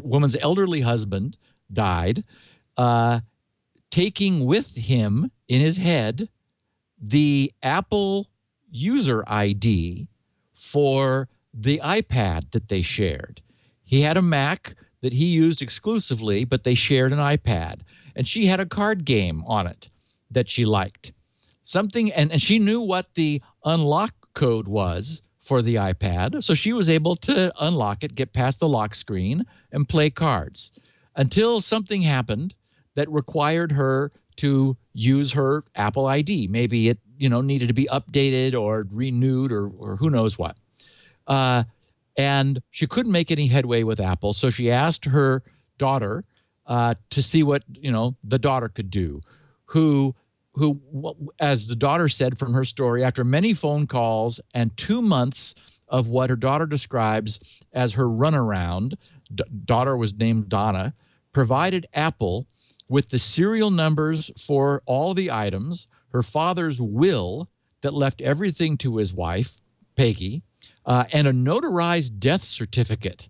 Speaker 4: woman's elderly husband, died, taking with him in his head the Apple user ID for the iPad that they shared. He had a Mac that he used exclusively, but they shared an iPad. And she had a card game on it that she liked. And she knew what the unlock code was for the iPad, so she was able to unlock it, get past the lock screen, and play cards until something happened that required her to use her Apple ID. Maybe it needed to be updated or renewed or who knows what. And she couldn't make any headway with Apple, so she asked her daughter to see what the daughter could do, who, as the daughter said from her story, after many phone calls and 2 months of what her daughter describes as her runaround, daughter was named Donna, provided Apple with the serial numbers for all the items, her father's will that left everything to his wife, Peggy, and a notarized death certificate,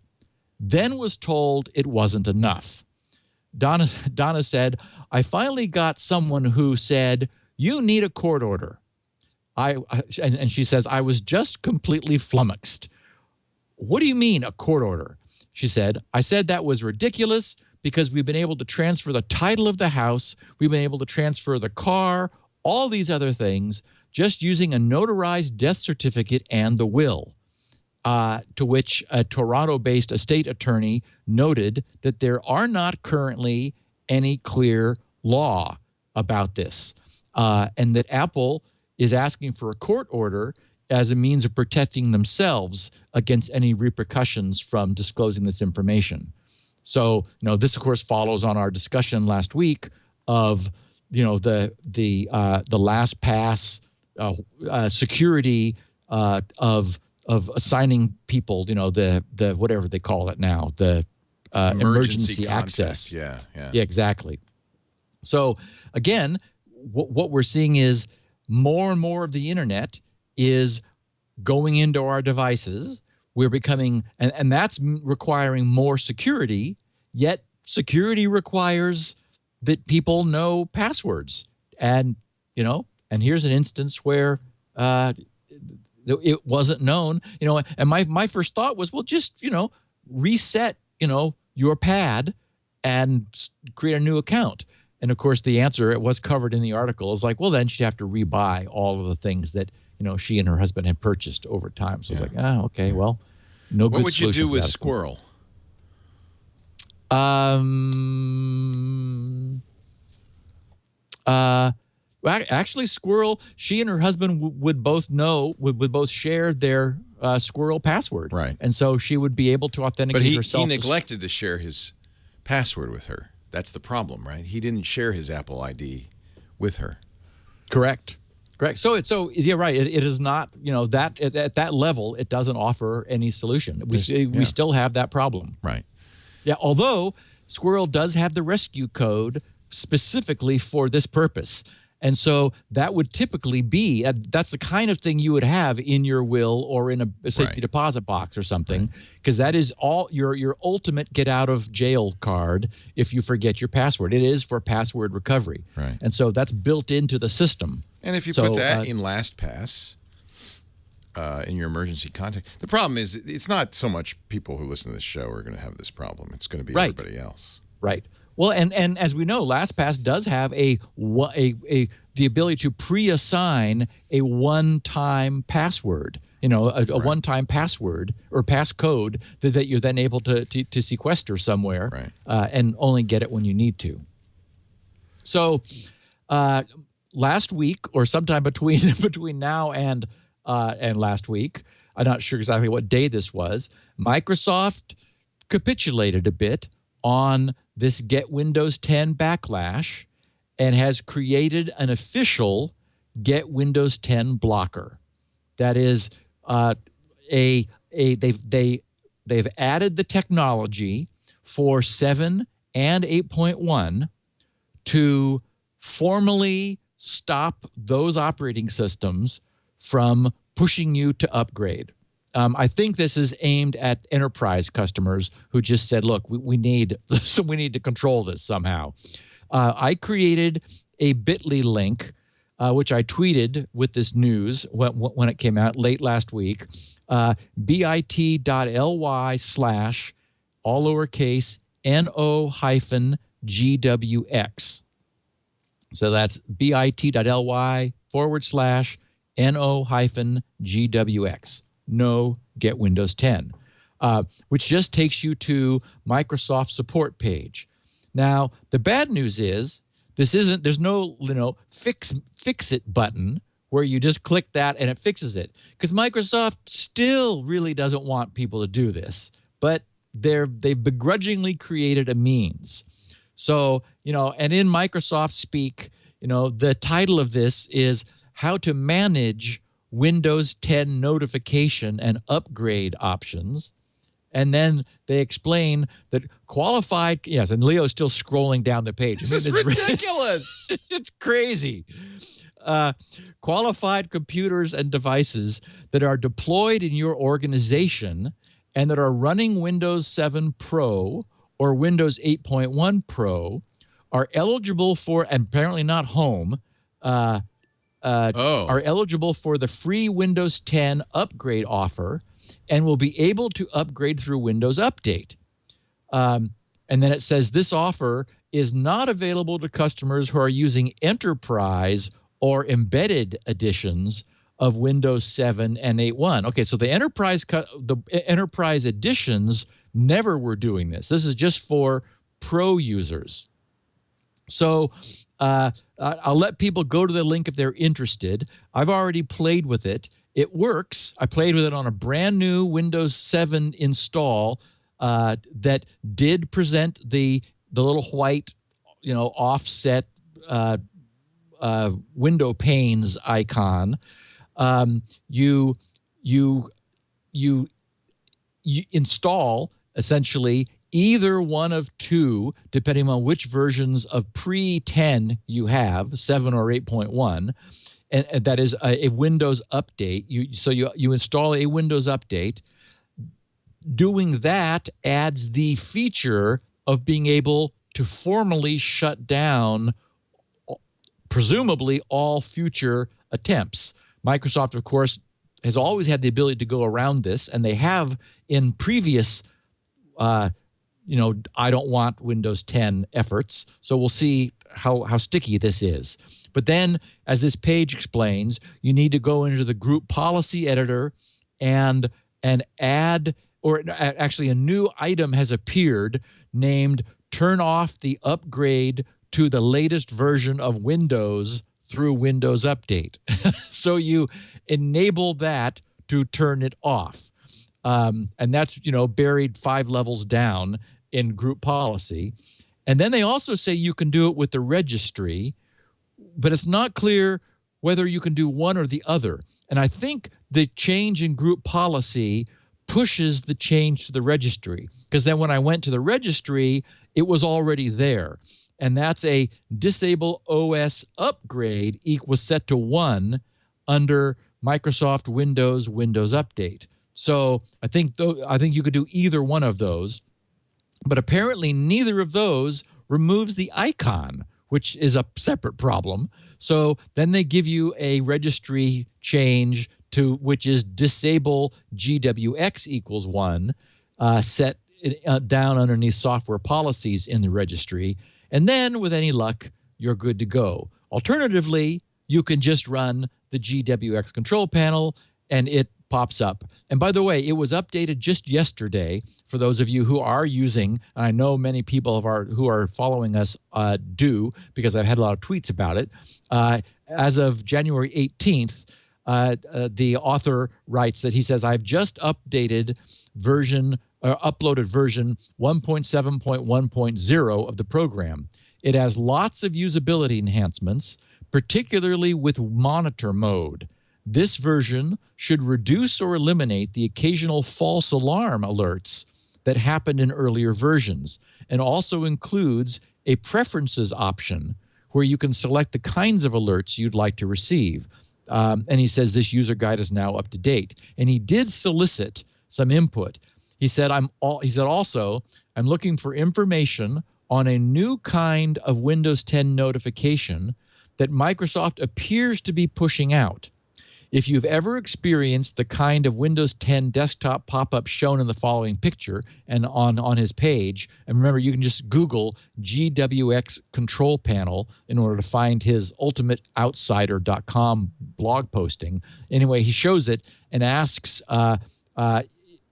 Speaker 4: then was told it wasn't enough. Donna said, "I finally got someone who said, 'You need a court order.' And she says, 'I was just completely flummoxed.' 'What do you mean, a court order?' She said, 'I said that was ridiculous because we've been able to transfer the title of the house, we've been able to transfer the car, all these other things, just using a notarized death certificate and the will.' To which a Toronto-based estate attorney noted that there are not currently any clear law about this, and that Apple is asking for a court order as a means of protecting themselves against any repercussions from disclosing this information. So, this of course follows on our discussion last week of, the LastPass security of assigning people, the whatever they call it now, the emergency access.
Speaker 2: Yeah,
Speaker 4: exactly. So again, what we're seeing is more and more of the internet is going into our devices. We're becoming, and that's requiring more security, yet security requires that people know passwords. And, and here's an instance where it wasn't known, and my first thought was, well, just, reset, your pad and create a new account. And of course, the answer, it was covered in the article, is like, well, then she'd have to rebuy all of the things that, she and her husband had purchased over time. So it's like, okay, well, no good solution.
Speaker 2: What would you do with Squirrel?
Speaker 4: Well, actually, Squirrel, she and her husband would both share their Squirrel password.
Speaker 2: Right.
Speaker 4: And so she would be able to authenticate herself.
Speaker 2: But he neglected to share his password with her. That's the problem, right? He didn't share his Apple ID with her.
Speaker 4: Correct. So you're right. It is not, that at that level, it doesn't offer any solution. We still have that problem.
Speaker 2: Right.
Speaker 4: Yeah. Although Squirrel does have the rescue code specifically for this purpose. And so that would typically be, that's the kind of thing you would have in your will or in a safety deposit box or something, because that is all your ultimate get out of jail card if you forget your password. It is for password recovery.
Speaker 2: Right.
Speaker 4: And so that's built into the system.
Speaker 2: And if you put that in LastPass, in your emergency contact, the problem is it's not so much people who listen to this show are going to have this problem. It's going to be everybody else.
Speaker 4: Right. Well, and as we know, LastPass does have the ability to pre-assign a one-time password, a one-time password or passcode that you're then able to sequester somewhere and only get it when you need to. So last week or sometime between now and last week, I'm not sure exactly what day this was, Microsoft capitulated a bit on this Get Windows 10 backlash and has created an official Get Windows 10 blocker. That is they've added the technology for 7 and 8.1 to formally stop those operating systems from pushing you to upgrade. I think this is aimed at enterprise customers who just said, "Look, we need to control this somehow." I created a Bitly link, which I tweeted with this news when it came out late last week. bit.ly/ all lowercase no-gwx. So that's bit.ly/no-gwx. No Get Windows 10, which just takes you to Microsoft support page. Now, the bad news is there's no fix it button where you just click that and it fixes it, because Microsoft still really doesn't want people to do this, but they've begrudgingly created a means. So, and in Microsoft speak, the title of this is How to Manage Windows 10 Notification and Upgrade Options. And then they explain that qualified, yes, and Leo's still scrolling down the page.
Speaker 2: This is ridiculous.
Speaker 4: It's crazy. Qualified computers and devices that are deployed in your organization and that are running Windows 7 Pro or Windows 8.1 Pro are eligible for, and apparently not home, are eligible for the free Windows 10 upgrade offer and will be able to upgrade through Windows Update. And then it says this offer is not available to customers who are using enterprise or embedded editions of Windows 7 and 8.1. Okay, so the enterprise editions never were doing this. This is just for pro users. So I'll let people go to the link if they're interested. I've already played with it. It works. I played with it on a brand new Windows 7 install that did present the little white, offset window panes icon. You install essentially either one of two, depending on which versions of pre-10 you have, 7 or 8.1, and that is a Windows update. You install a Windows update. Doing that adds the feature of being able to formally shut down, presumably, all future attempts. Microsoft, of course, has always had the ability to go around this, and they have in previous I don't want Windows 10 efforts. So we'll see how sticky this is. But then, as this page explains, you need to go into the group policy editor and add, or actually a new item has appeared named turn off the upgrade to the latest version of Windows through Windows Update. So you enable that to turn it off. And that's, buried 5 levels down in group policy. And then they also say you can do it with the registry, but it's not clear whether you can do one or the other. And I think the change in group policy pushes the change to the registry, because then when I went to the registry, it was already there. And that's a disable OS upgrade equals set to 1 under Microsoft Windows Update. So I think you could do either one of those, but apparently neither of those removes the icon, which is a separate problem. So then they give you a registry change to which is disable GWX equals 1, set down underneath software policies in the registry, and then with any luck, you're good to go. Alternatively, you can just run the GWX control panel and it pops up. And by the way, it was updated just yesterday for those of you who are using, and I know many people who are following us do, because I've had a lot of tweets about it. As of January 18th, the author writes that he says, I've just updated uploaded version 1.7.1.0 of the program. It has lots of usability enhancements, particularly with monitor mode. This version should reduce or eliminate the occasional false alarm alerts that happened in earlier versions, and also includes a preferences option where you can select the kinds of alerts you'd like to receive. And he says this user guide is now up to date. And he did solicit some input. He said, I'm looking for information on a new kind of Windows 10 notification that Microsoft appears to be pushing out. If you've ever experienced the kind of Windows 10 desktop pop-up shown in the following picture and on his page, and remember, you can just Google GWX control panel in order to find his ultimateoutsider.com blog posting. Anyway, he shows it and asks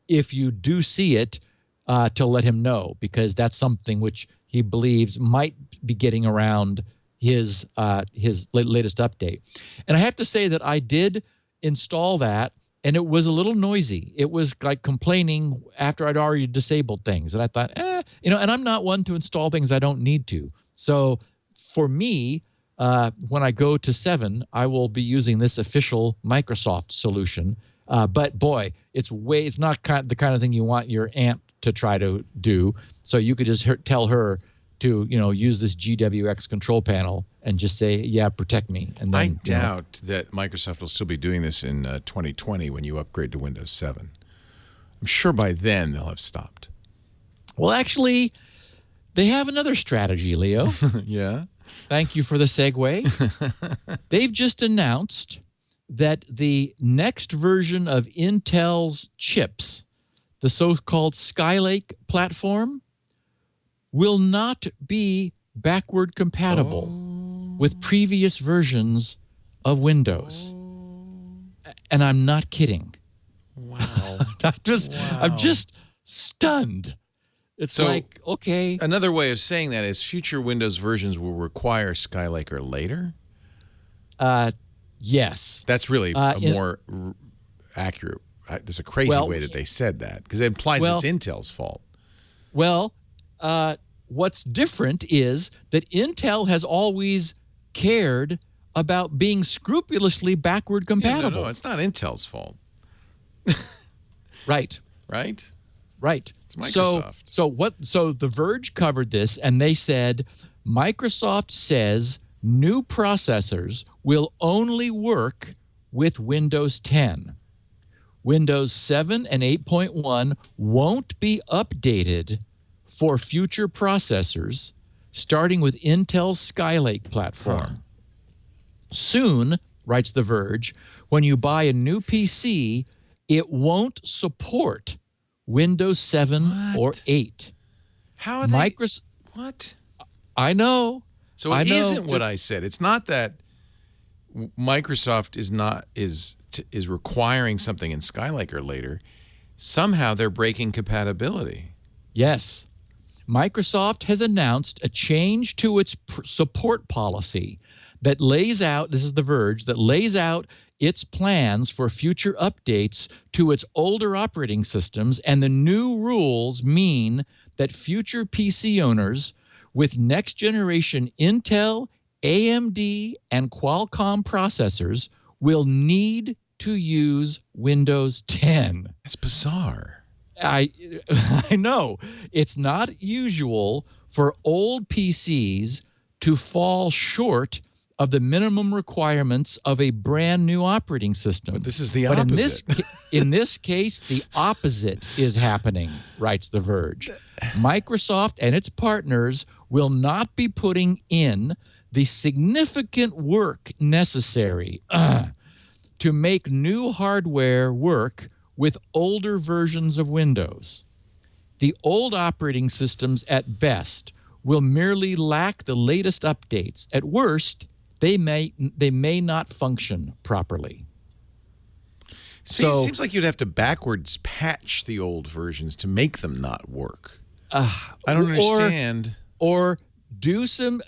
Speaker 4: if you do see it to let him know, because that's something which he believes might be getting around his latest update. And I have to say that I did install that, and it was a little noisy. It was like complaining after I'd already disabled things. And I thought, and I'm not one to install things I don't need to. So for me, when I go to 7, I will be using this official Microsoft solution. But boy, it's not the kind of thing you want your aunt to try to do. So you could just tell her to use this GWX control panel and just say, yeah, protect me. And then,
Speaker 2: I doubt that Microsoft will still be doing this in 2020 when you upgrade to Windows 7. I'm sure by then they'll have stopped.
Speaker 4: Well, actually, they have another strategy, Leo.
Speaker 2: Yeah.
Speaker 4: Thank you for the segue. They've just announced that the next version of Intel's chips, the so-called Skylake platform, will not be backward compatible with previous versions of Windows. And I'm not kidding.
Speaker 2: Wow.
Speaker 4: I'm just stunned. It's
Speaker 2: So,
Speaker 4: like, okay.
Speaker 2: Another way of saying that is future Windows versions will require Skylake or later?
Speaker 4: Yes.
Speaker 2: That's really more accurate. There's a crazy way that they said that, because it implies it's Intel's fault.
Speaker 4: Well, what's different is that Intel has always cared about being scrupulously backward compatible.
Speaker 2: Yeah, no, it's not Intel's fault.
Speaker 4: Right.
Speaker 2: Right?
Speaker 4: Right.
Speaker 2: It's Microsoft.
Speaker 4: So The Verge covered this, and they said Microsoft says new processors will only work with Windows 10. Windows 7 and 8.1 won't be updated for future processors, starting with Intel's Skylake platform. Soon, writes The Verge, when you buy a new PC, it won't support Windows 7 or 8.
Speaker 2: How are they? What?
Speaker 4: I know.
Speaker 2: So it isn't what I said. It's not that Microsoft is requiring something in Skylake or later. Somehow they're breaking compatibility.
Speaker 4: Yes. Microsoft has announced a change to its support policy that lays out, this is The Verge, that lays out its plans for future updates to its older operating systems, and the new rules mean that future PC owners with next-generation Intel, AMD, and Qualcomm processors will need to use Windows 10.
Speaker 2: That's bizarre.
Speaker 4: I know. It's not usual for old PCs to fall short of the minimum requirements of a brand new operating system.
Speaker 2: But this is the opposite.
Speaker 4: In this case, the opposite is happening, writes The Verge. Microsoft and its partners will not be putting in the significant work necessary to make new hardware work with older versions of Windows. The old operating systems, at best, will merely lack the latest updates. At worst, they may not function properly.
Speaker 2: See, it seems like you'd have to backwards patch the old versions to make them not work. I don't understand.
Speaker 4: Or do some,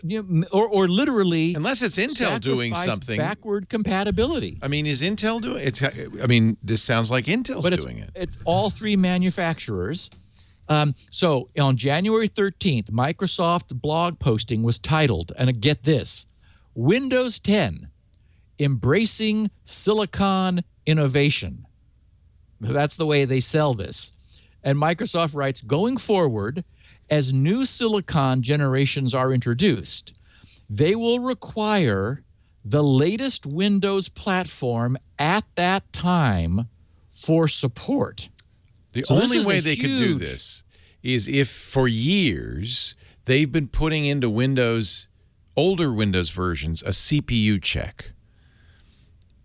Speaker 4: or literally,
Speaker 2: unless it's Intel doing something,
Speaker 4: backward compatibility.
Speaker 2: I mean, is Intel doing it? I mean, this sounds like Intel's doing it.
Speaker 4: It's all three manufacturers. So on January 13th, Microsoft blog posting was titled, and get this, Windows 10, Embracing Silicon Innovation. That's the way they sell this. And Microsoft writes, going forward, as new Silicon generations are introduced, they will require the latest Windows platform at that time for support.
Speaker 2: The only way they could do this is if for years they've been putting into Windows, older Windows versions, a CPU check.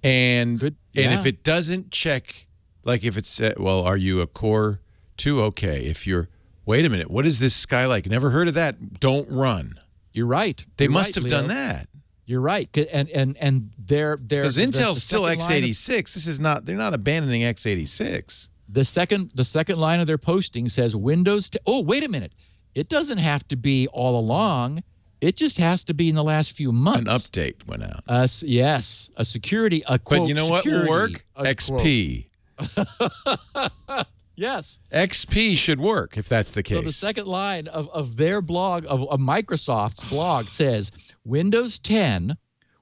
Speaker 2: And if it doesn't check, like if it's, well, are you a Core 2? Okay. If you're, wait a minute, what is this Skylake? Never heard of that. Don't run.
Speaker 4: You're right.
Speaker 2: They must have done that.
Speaker 4: You're right. And they're
Speaker 2: because Intel's still x86. This is not, they're not abandoning x86.
Speaker 4: The second line of their posting says Windows. Oh, wait a minute. It doesn't have to be all along. It just has to be in the last few months.
Speaker 2: An update went out.
Speaker 4: Yes, a security. But
Speaker 2: you know what will work? XP.
Speaker 4: Yes.
Speaker 2: XP should work if that's the case.
Speaker 4: So the second line of their blog, of Microsoft's blog, says Windows 10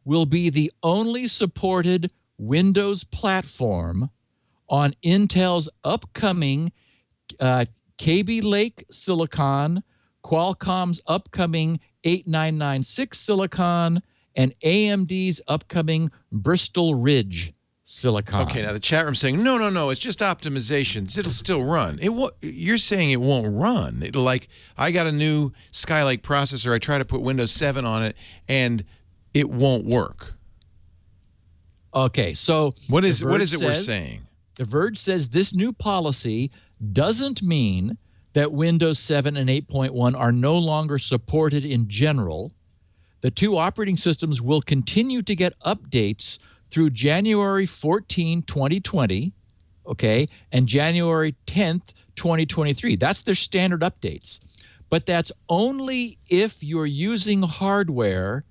Speaker 4: will be the only supported Windows platform on Intel's upcoming Kaby Lake Silicon, Qualcomm's upcoming 8996 Silicon, and AMD's upcoming Bristol Ridge Silicon.
Speaker 2: Okay, now the chat room's saying, no, it's just optimizations. It'll still run. You're saying it won't run. It'll, like, I got a new Skylake processor. I try to put Windows 7 on it, and it won't work.
Speaker 4: Okay, so
Speaker 2: what is it we're saying?
Speaker 4: The Verge says this new policy doesn't mean that Windows 7 and 8.1 are no longer supported in general. The two operating systems will continue to get updates through January 14, 2020, okay, and January 10th, 2023. That's their standard updates. But that's only if you're using hardware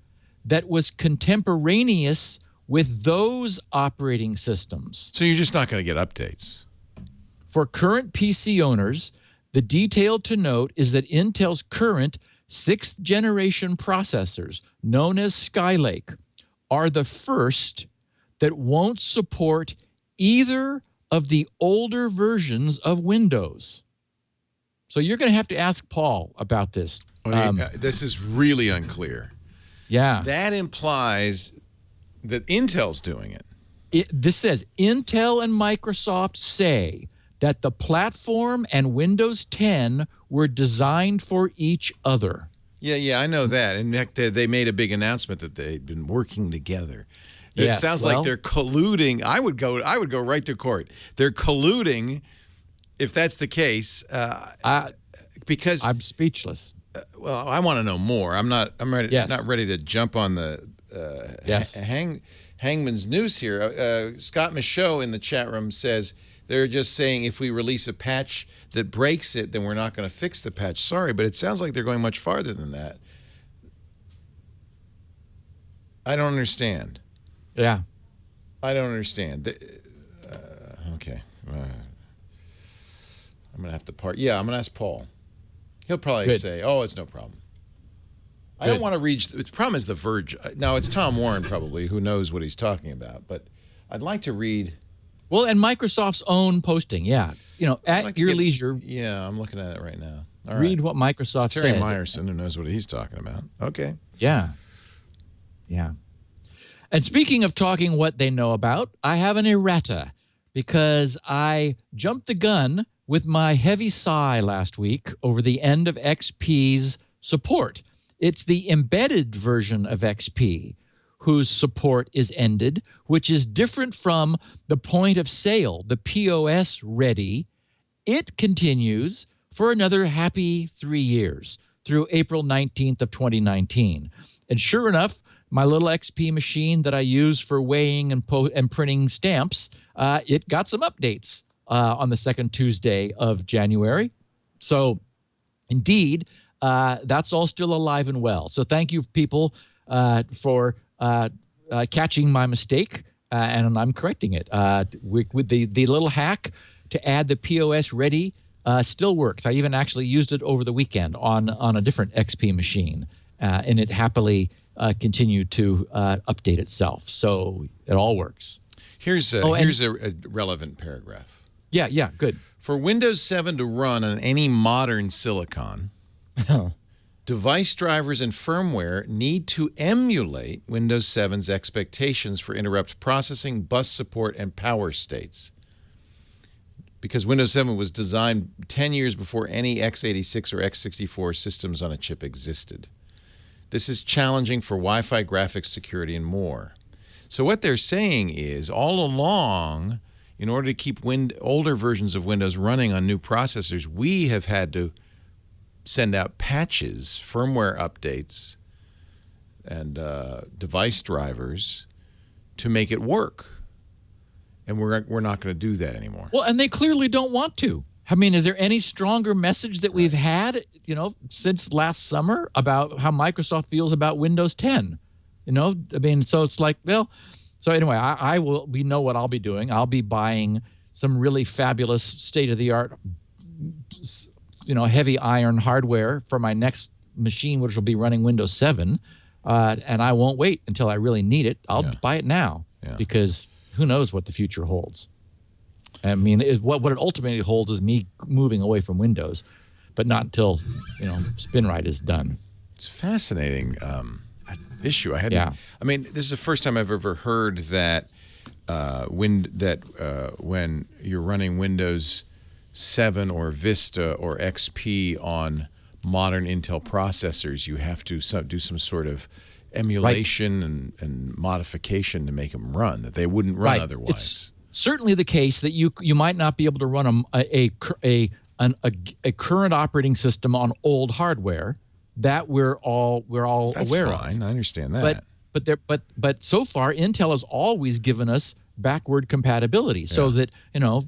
Speaker 4: that was contemporaneous with those operating systems.
Speaker 2: So you're just not going to get updates.
Speaker 4: For current PC owners, the detail to note is that Intel's current 6th generation processors, known as Skylake, are the first that won't support either of the older versions of Windows. So you're going to have to ask Paul about this.
Speaker 2: This is really unclear.
Speaker 4: Yeah.
Speaker 2: That implies that Intel's doing it.
Speaker 4: This says Intel and Microsoft say that the platform and Windows 10 were designed for each other.
Speaker 2: Yeah, I know that. In fact, they made a big announcement that they'd been working together. It sounds like they're colluding. I would go right to court. They're colluding, if that's the case, because
Speaker 4: I'm speechless.
Speaker 2: Well, I want to know more. Not ready to jump on the Hangman's news here. Scott Michaud in the chat room says they're just saying if we release a patch that breaks it, then we're not going to fix the patch. Sorry, but it sounds like they're going much farther than that. I don't understand.
Speaker 4: Yeah.
Speaker 2: I don't understand. Okay. I'm going to have to Yeah, I'm going to ask Paul. He'll probably say, oh, it's no problem. I don't want to read. The problem is The Verge. Now, it's Tom Warren probably who knows what he's talking about, but I'd like to read.
Speaker 4: Well, and Microsoft's own posting, at your leisure.
Speaker 2: Yeah, I'm looking at it right now. All
Speaker 4: read what Microsoft
Speaker 2: Terry
Speaker 4: said.
Speaker 2: Myerson, who knows what he's talking about. Okay.
Speaker 4: Yeah. Yeah. And speaking of talking what they know about, I have an errata because I jumped the gun with my heavy sigh last week over the end of XP's support. It's the embedded version of XP whose support is ended, which is different from the point of sale, the POS ready. It continues for another happy 3 years through April 19th of 2019. And sure enough, my little XP machine that I use for weighing and printing stamps, it got some updates on the second Tuesday of January. So indeed, that's all still alive and well. So thank you, people, for catching my mistake, and I'm correcting it. With the little hack to add the POS ready still works. I even actually used it over the weekend on a different XP machine, and it happily continued to update itself. So it all works.
Speaker 2: Here's a relevant paragraph.
Speaker 4: Yeah, good.
Speaker 2: For Windows 7 to run on any modern silicon, device drivers and firmware need to emulate Windows 7's expectations for interrupt processing, bus support, and power states. Because Windows 7 was designed 10 years before any x86 or x64 systems on a chip existed. This is challenging for Wi-Fi, graphics, security, and more. So what they're saying is, all along, in order to keep older versions of Windows running on new processors, we have had to send out patches, firmware updates, and device drivers to make it work. And we're not going to do that anymore.
Speaker 4: Well, and they clearly don't want to. I mean, is there any stronger message that we've had, since last summer about how Microsoft feels about Windows 10? So it's like, well, so anyway, we know what I'll be doing. I'll be buying some really fabulous state-of-the-art, heavy iron hardware for my next machine, which will be running Windows 7. And I won't wait until I really need it. I'll buy it now because who knows what the future holds. I mean, what it ultimately holds is me moving away from Windows, but not until, SpinRite is done.
Speaker 2: It's a fascinating issue. I mean, this is the first time I've ever heard that when you're running Windows 7 or Vista or XP on modern Intel processors, you have to do some sort of emulation and modification to make them run, that they wouldn't run otherwise.
Speaker 4: It's certainly the case that you might not be able to run a current operating system on old hardware. That we're all aware of.
Speaker 2: That's fine. I understand that.
Speaker 4: But so far, Intel has always given us backward compatibility, so that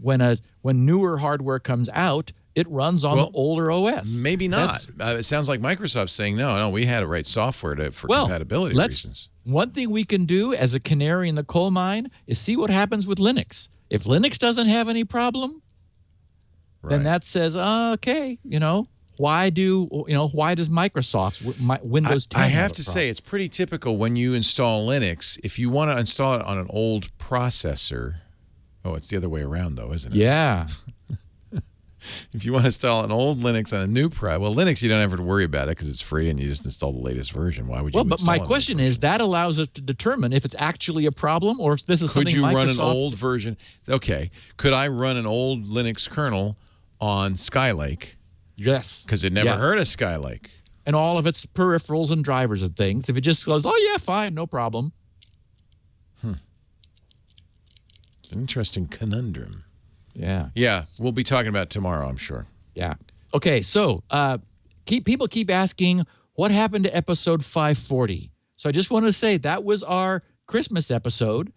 Speaker 4: when newer hardware comes out, it runs on the older OS.
Speaker 2: Maybe not. It sounds like Microsoft's saying no. We had to write software for compatibility reasons.
Speaker 4: One thing we can do as a canary in the coal mine is see what happens with Linux. If Linux doesn't have any problem, then that says, okay, why does Microsoft's Windows 10
Speaker 2: I have to say, it's pretty typical when you install Linux. If you want to install it on an old processor, it's the other way around, though, isn't it?
Speaker 4: Yeah.
Speaker 2: If you want to install an old Linux on a new Linux, you don't have to worry about it because it's free and you just install the latest version. Why would you?
Speaker 4: Well, but my question is, that allows us to determine if it's actually a problem or if this is something Microsoft...
Speaker 2: Could you run an old version? Okay. Could I run an old Linux kernel on Skylake?
Speaker 4: Yes.
Speaker 2: Because it never heard of Skylake.
Speaker 4: And all of its peripherals and drivers and things. If it just goes, oh, yeah, fine, no problem.
Speaker 2: It's an interesting conundrum.
Speaker 4: Yeah.
Speaker 2: Yeah, we'll be talking about it tomorrow, I'm sure.
Speaker 4: Yeah. Okay, so people keep asking, what happened to episode 540? So I just want to say that was our Christmas episode.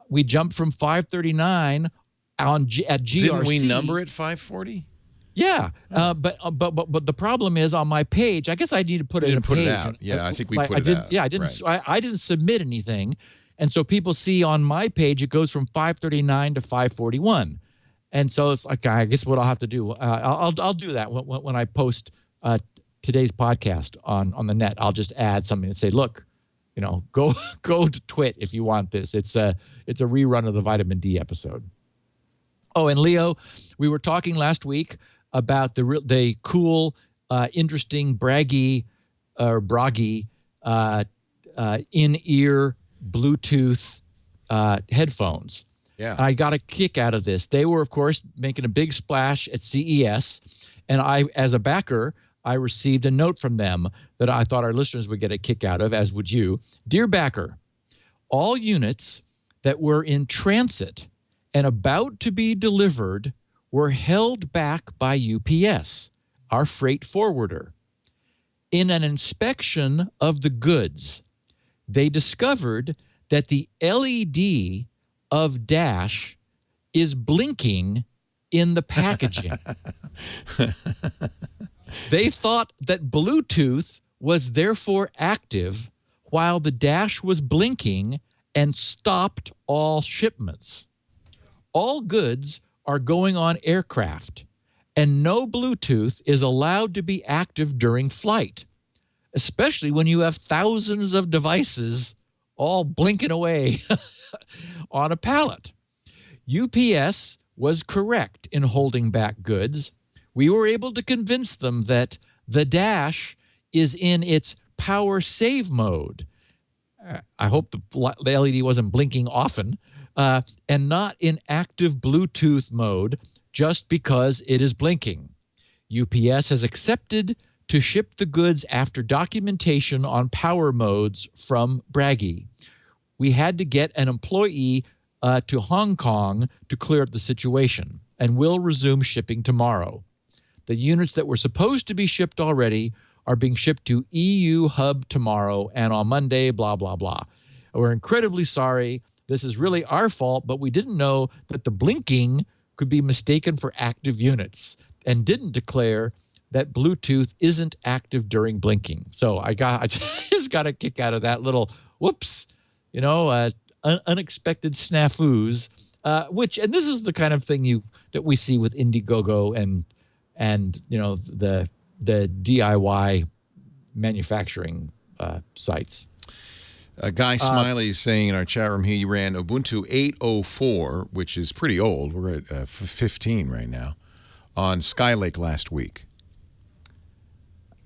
Speaker 4: We jumped from 539 at GRC.
Speaker 2: Didn't we number it 540?
Speaker 4: Yeah, but the problem is on my page. I guess I need to put it in a page.
Speaker 2: Put it out. Yeah, I think we put it out.
Speaker 4: Yeah, I didn't. Right. I didn't submit anything, and so people see on my page it goes from 539 to 541, and so it's like I guess what I'll have to do. I'll do that when I post today's podcast on the net. I'll just add something and say, look, go to Twit if you want this. It's a rerun of the vitamin D episode. Oh, and Leo, we were talking last week about the cool, interesting, braggy in-ear Bluetooth headphones.
Speaker 2: Yeah.
Speaker 4: And I got a kick out of this. They were, of course, making a big splash at CES, and I, as a backer, I received a note from them that I thought our listeners would get a kick out of, as would you. Dear backer, all units that were in transit and about to be delivered were held back by UPS, our freight forwarder. In an inspection of the goods, they discovered that the LED of Dash is blinking in the packaging. They thought that Bluetooth was therefore active while the Dash was blinking and stopped all shipments. All goods are going on aircraft, and no Bluetooth is allowed to be active during flight, especially when you have thousands of devices all blinking away on a pallet. UPS was correct in holding back goods. We were able to convince them that the Dash is in its power save mode. I hope the LED wasn't blinking often, and not in active Bluetooth mode just because it is blinking. UPS has accepted to ship the goods after documentation on power modes from Braggy. We had to get an employee to Hong Kong to clear up the situation, and will resume shipping tomorrow. The units that were supposed to be shipped already are being shipped to EU Hub tomorrow and on Monday, blah, blah, blah. We're incredibly sorry. This is really our fault, but we didn't know that the blinking could be mistaken for active units and didn't declare that Bluetooth isn't active during blinking. So I just got a kick out of that little whoops, unexpected snafus, and this is the kind of thing that we see with Indiegogo and the DIY manufacturing sites.
Speaker 2: Guy Smiley is saying in our chat room, he ran Ubuntu 8.04, which is pretty old. We're at 15 right now, on Skylake last week.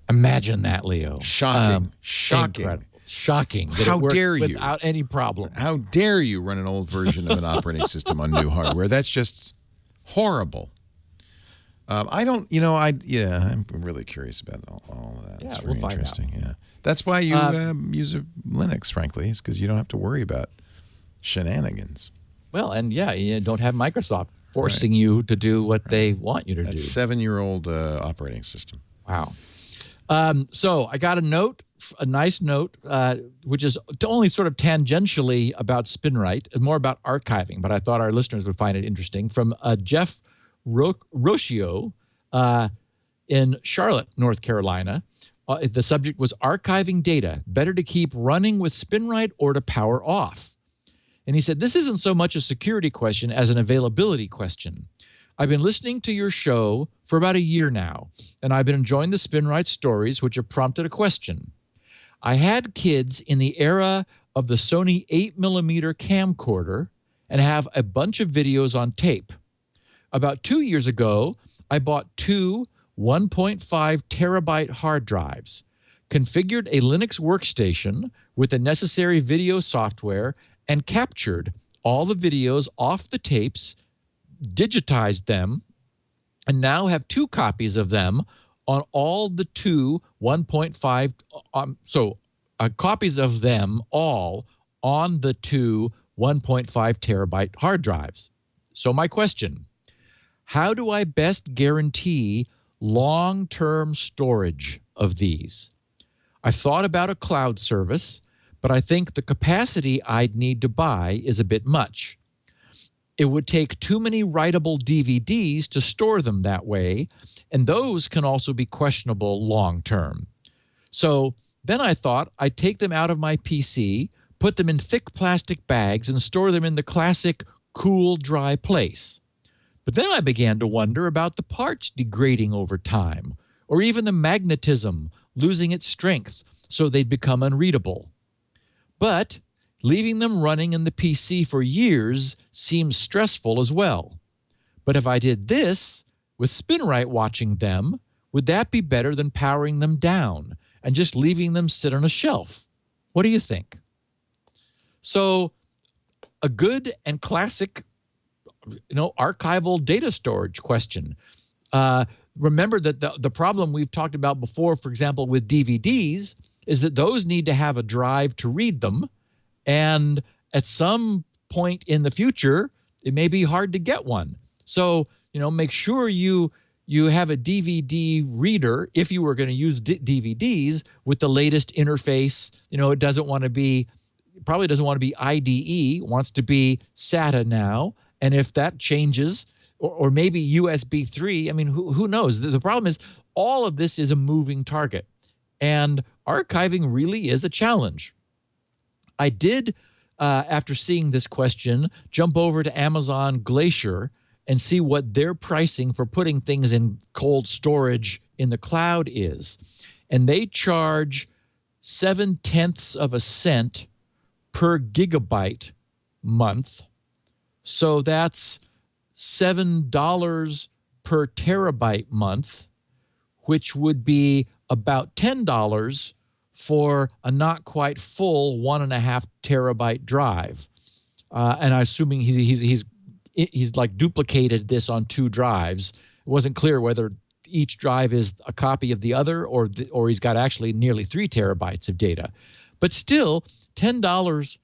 Speaker 4: Imagine that, Leo.
Speaker 2: Shocking.
Speaker 4: Incredible. Shocking.
Speaker 2: How dare you?
Speaker 4: Without any problem.
Speaker 2: How dare you run an old version of an operating system on new hardware? That's just horrible. I'm really curious about all of that.
Speaker 4: Yeah,
Speaker 2: it's very
Speaker 4: we'll
Speaker 2: interesting.
Speaker 4: find out.
Speaker 2: Yeah, that's why you use a Linux, frankly, is because you don't have to worry about shenanigans.
Speaker 4: Well, and you don't have Microsoft forcing you to do what they want you to do.
Speaker 2: That 7-year-old operating system.
Speaker 4: Wow. So I got a nice note, which is only sort of tangentially about SpinRite, more about archiving, but I thought our listeners would find it interesting, from Jeff Rocio in Charlotte, North Carolina. The subject was archiving data, better to keep running with SpinRite or to power off. And he said, this isn't so much a security question as an availability question. I've been listening to your show for about a year now, and I've been enjoying the SpinRite stories, which have prompted a question. I had kids in the era of the Sony 8mm camcorder and have a bunch of videos on tape. About 2 years ago, I bought two 1.5 terabyte hard drives, configured a Linux workstation with the necessary video software, and captured all the videos off the tapes, digitized them, and now have 2 copies of them on all the two 1.5, copies of them all on the two 1.5 terabyte hard drives. So my question, how do I best guarantee long-term storage of these? I've thought about a cloud service, but I think the capacity I'd need to buy is a bit much. it would take too many writable DVDs to store them that way, and those can also be questionable long term. So then I thought I'd take them out of my PC, put them in thick plastic bags, and store them in the classic cool, dry place. But then I began to wonder about the parts degrading over time, or even the magnetism losing its strength so they'd become unreadable. But leaving them running in the PC for years seems stressful as well. But if I did this, with SpinRite watching them, would that be better than powering them down and just leaving them sit on a shelf? What do you think? So a good and classic, archival data storage question. Remember that the problem we've talked about before, for example, with DVDs, is that those need to have a drive to read them. And at some point in the future, it may be hard to get one. So, make sure you have a DVD reader if you were going to use DVDs with the latest interface. It probably doesn't want to be IDE, wants to be SATA now. And if that changes, or maybe USB 3, who knows? The problem is all of this is a moving target. And archiving really is a challenge. I did, after seeing this question, jump over to Amazon Glacier and see what their pricing for putting things in cold storage in the cloud is. And they charge 0.7 of a cent per gigabyte month. So that's $7 per terabyte month, which would be about $10 for a not quite full 1.5 terabyte drive. And I'm assuming he's like duplicated this on 2 drives. It wasn't clear whether each drive is a copy of the other or he's got actually nearly 3 terabytes of data. But still, $10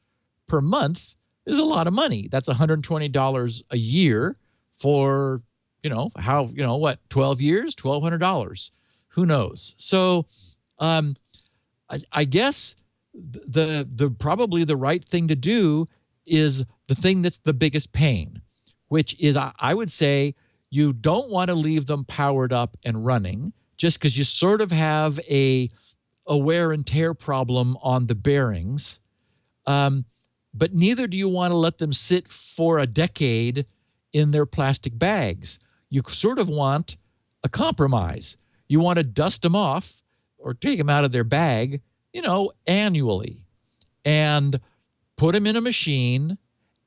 Speaker 4: per month is a lot of money. That's $120 a year for, 12 years, $1,200. Who knows? So I guess the probably the right thing to do is the thing that's the biggest pain, which is I would say you don't want to leave them powered up and running just because you sort of have a wear and tear problem on the bearings. But neither do you want to let them sit for a decade in their plastic bags. You sort of want a compromise. You want to dust them off or take them out of their bag, annually, and put them in a machine,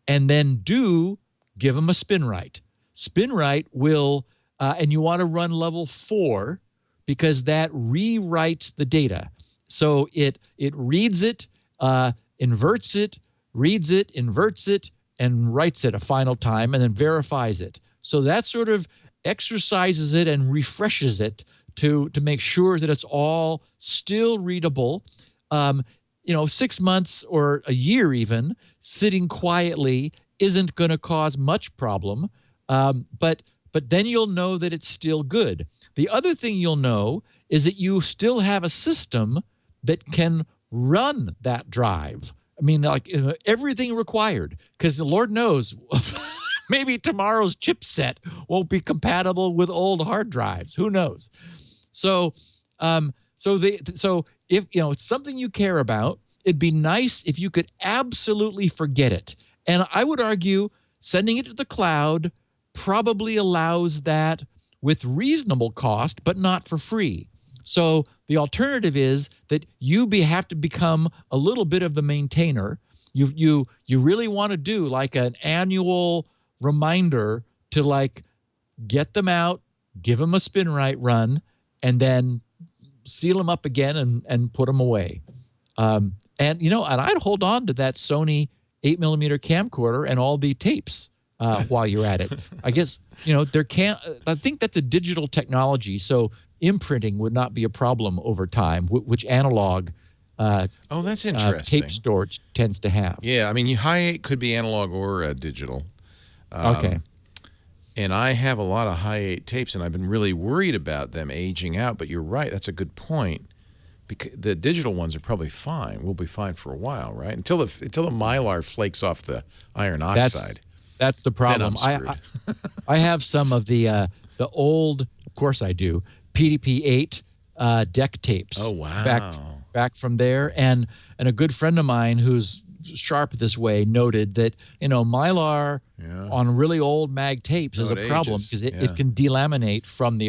Speaker 4: and then give them a SpinRite. SpinRite will, and you want to run level 4 because that rewrites the data. So it reads it, inverts it, reads it, inverts it, and writes it a final time, and then verifies it. So that sort of exercises it and refreshes it to make sure that it's all still readable. 6 months or a year even sitting quietly isn't going to cause much problem, but then you'll know that it's still good. The other thing you'll know is that you still have a system that can run that drive. Everything required, because the Lord knows maybe tomorrow's chipset won't be compatible with old hard drives. Who knows? So if it's something you care about, it'd be nice if you could absolutely forget it. And I would argue sending it to the cloud probably allows that with reasonable cost, but not for free. So the alternative is that you have to become a little bit of the maintainer. You really want to do like an annual reminder to get them out, give them a SpinRite run, and then seal them up again and put them away. And I'd hold on to that Sony 8mm camcorder and all the tapes while you're at it. I guess, I think that's a digital technology, so imprinting would not be a problem over time, which analog
Speaker 2: that's interesting.
Speaker 4: tape storage tends to have.
Speaker 2: Yeah, high 8 could be analog or digital.
Speaker 4: Okay.
Speaker 2: And I have a lot of high 8 tapes, and I've been really worried about them aging out. But you're right; that's a good point. Because the digital ones are probably fine. We'll be fine for a while, right? Until the mylar flakes off the iron oxide.
Speaker 4: That's the problem. I have some of the old, of course I do, PDP-8 deck tapes.
Speaker 2: Oh, wow.
Speaker 4: Back from there. And a good friend of mine who's sharp this way noted that, Mylar on really old mag tapes is a problem because it can delaminate from the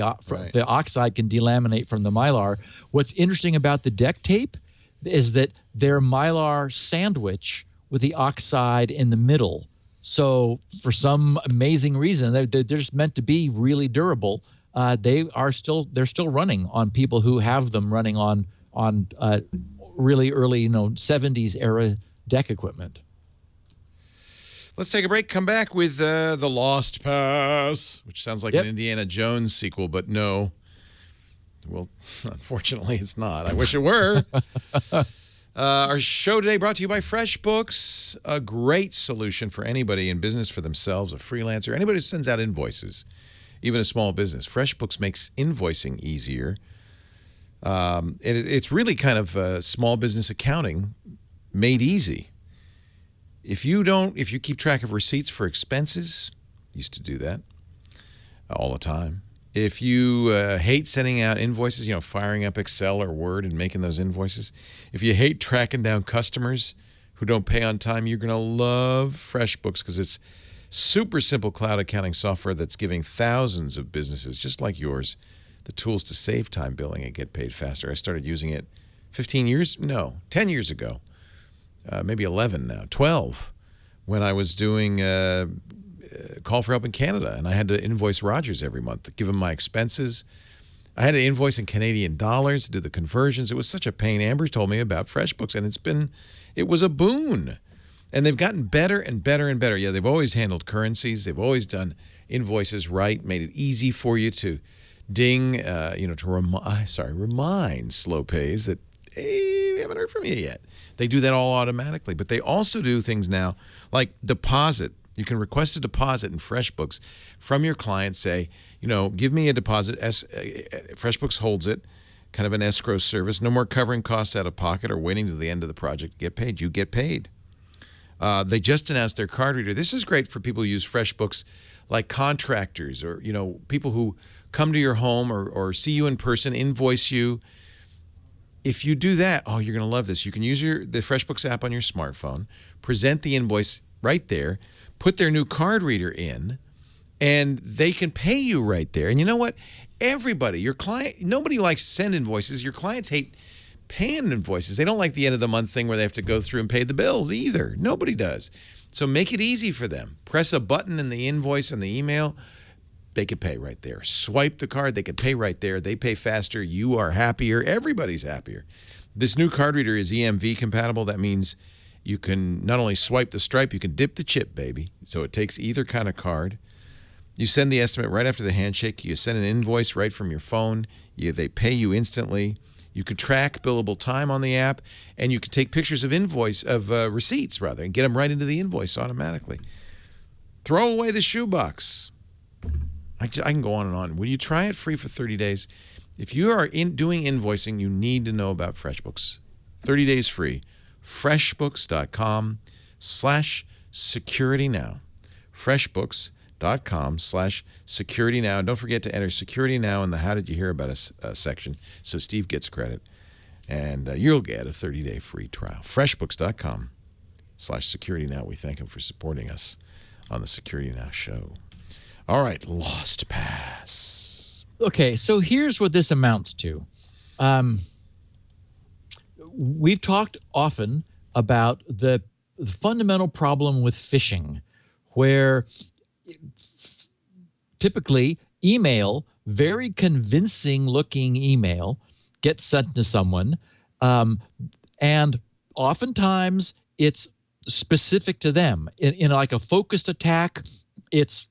Speaker 4: the oxide can delaminate from the Mylar. What's interesting about the deck tape is that they're Mylar sandwich with the oxide in the middle. So for some amazing reason, they're just meant to be really durable. They're still running on people who have them running on really early 70s era deck equipment.
Speaker 2: Let's take a break. Come back with the LostPass, which sounds like an Indiana Jones sequel, but no. Well, unfortunately, it's not. I wish it were. Our show today brought to you by FreshBooks, a great solution for anybody in business for themselves, a freelancer, anybody who sends out invoices, even a small business. FreshBooks makes invoicing easier. It's really kind of small business accounting made easy. If you keep track of receipts for expenses, used to do that all the time. If you hate sending out invoices, firing up Excel or Word and making those invoices. If you hate tracking down customers who don't pay on time, you're going to love FreshBooks because it's super simple cloud accounting software that's giving thousands of businesses just like yours the tools to save time billing and get paid faster. I started using it 10 years ago. Maybe 11 now, 12, when I was doing Call for Help in Canada, and I had to invoice Rogers every month to give him my expenses. I had to invoice in Canadian dollars to do the conversions. It was such a pain. Amber told me about FreshBooks, and it was a boon. And they've gotten better and better and better. Yeah, they've always handled currencies. They've always done invoices right, made it easy for you to ding, to remind slow pays that, hey, we haven't heard from you yet. They do that all automatically. But they also do things now like deposit. You can request a deposit in FreshBooks from your client. Say, give me a deposit. FreshBooks holds it, kind of an escrow service. No more covering costs out of pocket or waiting to the end of the project to get paid. You get paid. They just announced their card reader. This is great for people who use FreshBooks, like contractors or people who come to your home or see you in person, invoice you. If you do that, you're going to love this. You can use the FreshBooks app on your smartphone, present the invoice right there, put their new card reader in, and they can pay you right there. And you know what? Everybody, your client, nobody likes to send invoices. Your clients hate paying invoices. They don't like the end of the month thing where they have to go through and pay the bills either. Nobody does. So make it easy for them. Press a button in the invoice and the email. They can pay right there. Swipe the card. They can pay right there. They pay faster. You are happier. Everybody's happier. This new card reader is EMV compatible. That means you can not only swipe the stripe, you can dip the chip, baby. So it takes either kind of card. You send the estimate right after the handshake. You send an invoice right from your phone. They pay you instantly. You can track billable time on the app, and you can take pictures of receipts, and get them right into the invoice automatically. Throw away the shoebox. I can go on and on. Will you try it free for 30 days? If you are doing invoicing, you need to know about FreshBooks. 30 days free. FreshBooks.com/securitynow. FreshBooks.com/securitynow. And don't forget to enter security now in the How Did You Hear About Us section so Steve gets credit. And you'll get a 30-day free trial. FreshBooks.com/securitynow. We thank him for supporting us on the Security Now show. All right, LostPass.
Speaker 4: Okay, so here's what this amounts to. We've talked often about the fundamental problem with phishing, where typically email, very convincing looking email, gets sent to someone, and oftentimes it's specific to them. In like a focused attack, it's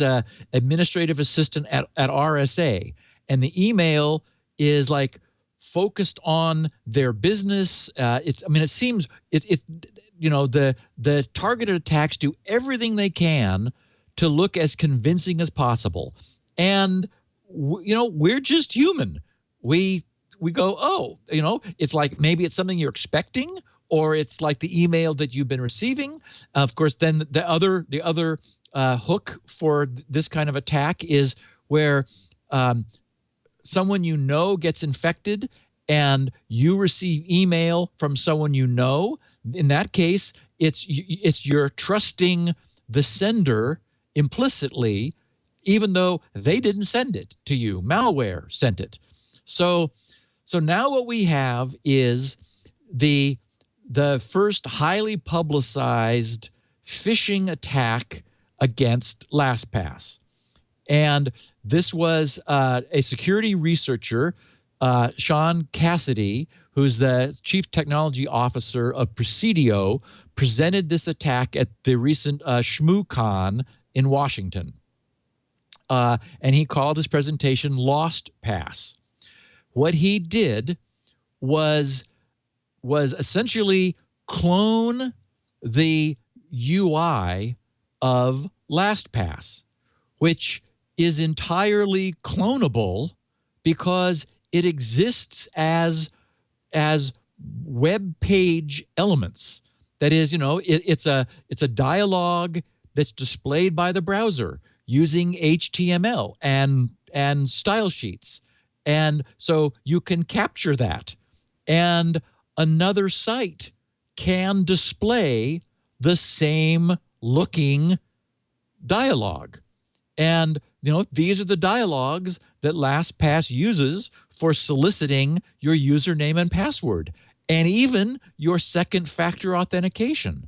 Speaker 4: a administrative assistant at RSA, and the email is like focused on their business. It seems the targeted attacks do everything they can to look as convincing as possible, and we're just human. We go, it's like maybe it's something you're expecting, or it's like the email that you've been receiving. Of course, then the other hook for this kind of attack is where someone you know gets infected and you receive email from someone you know. In that case, it's you're trusting the sender implicitly, even though they didn't send it to you. Malware sent it. So now what we have is the first highly publicized phishing attack against LastPass. And this was a security researcher, Sean Cassidy, who's the chief technology officer of Presidio, presented this attack at the recent ShmooCon in Washington. And he called his presentation LostPass. What he did was essentially clone the UI of LastPass, which is entirely clonable because it exists as web page elements. That is, it's a dialogue that's displayed by the browser using HTML and style sheets. And so you can capture that. And another site can display the same looking dialogue. And, these are the dialogues that LastPass uses for soliciting your username and password, and even your second factor authentication.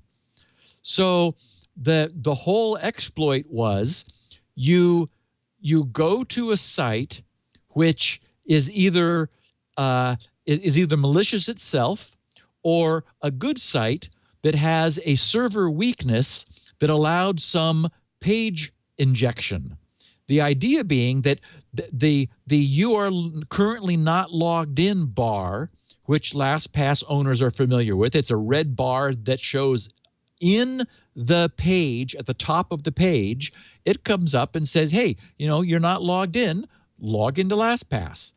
Speaker 4: So the whole exploit was you go to a site which is either malicious itself or a good site that has a server weakness that allowed some page injection. The idea being that the "you are currently not logged in" bar, which LastPass owners are familiar with, it's a red bar that shows in the page, at the top of the page. It comes up and says, hey, you're not logged in, log into LastPass.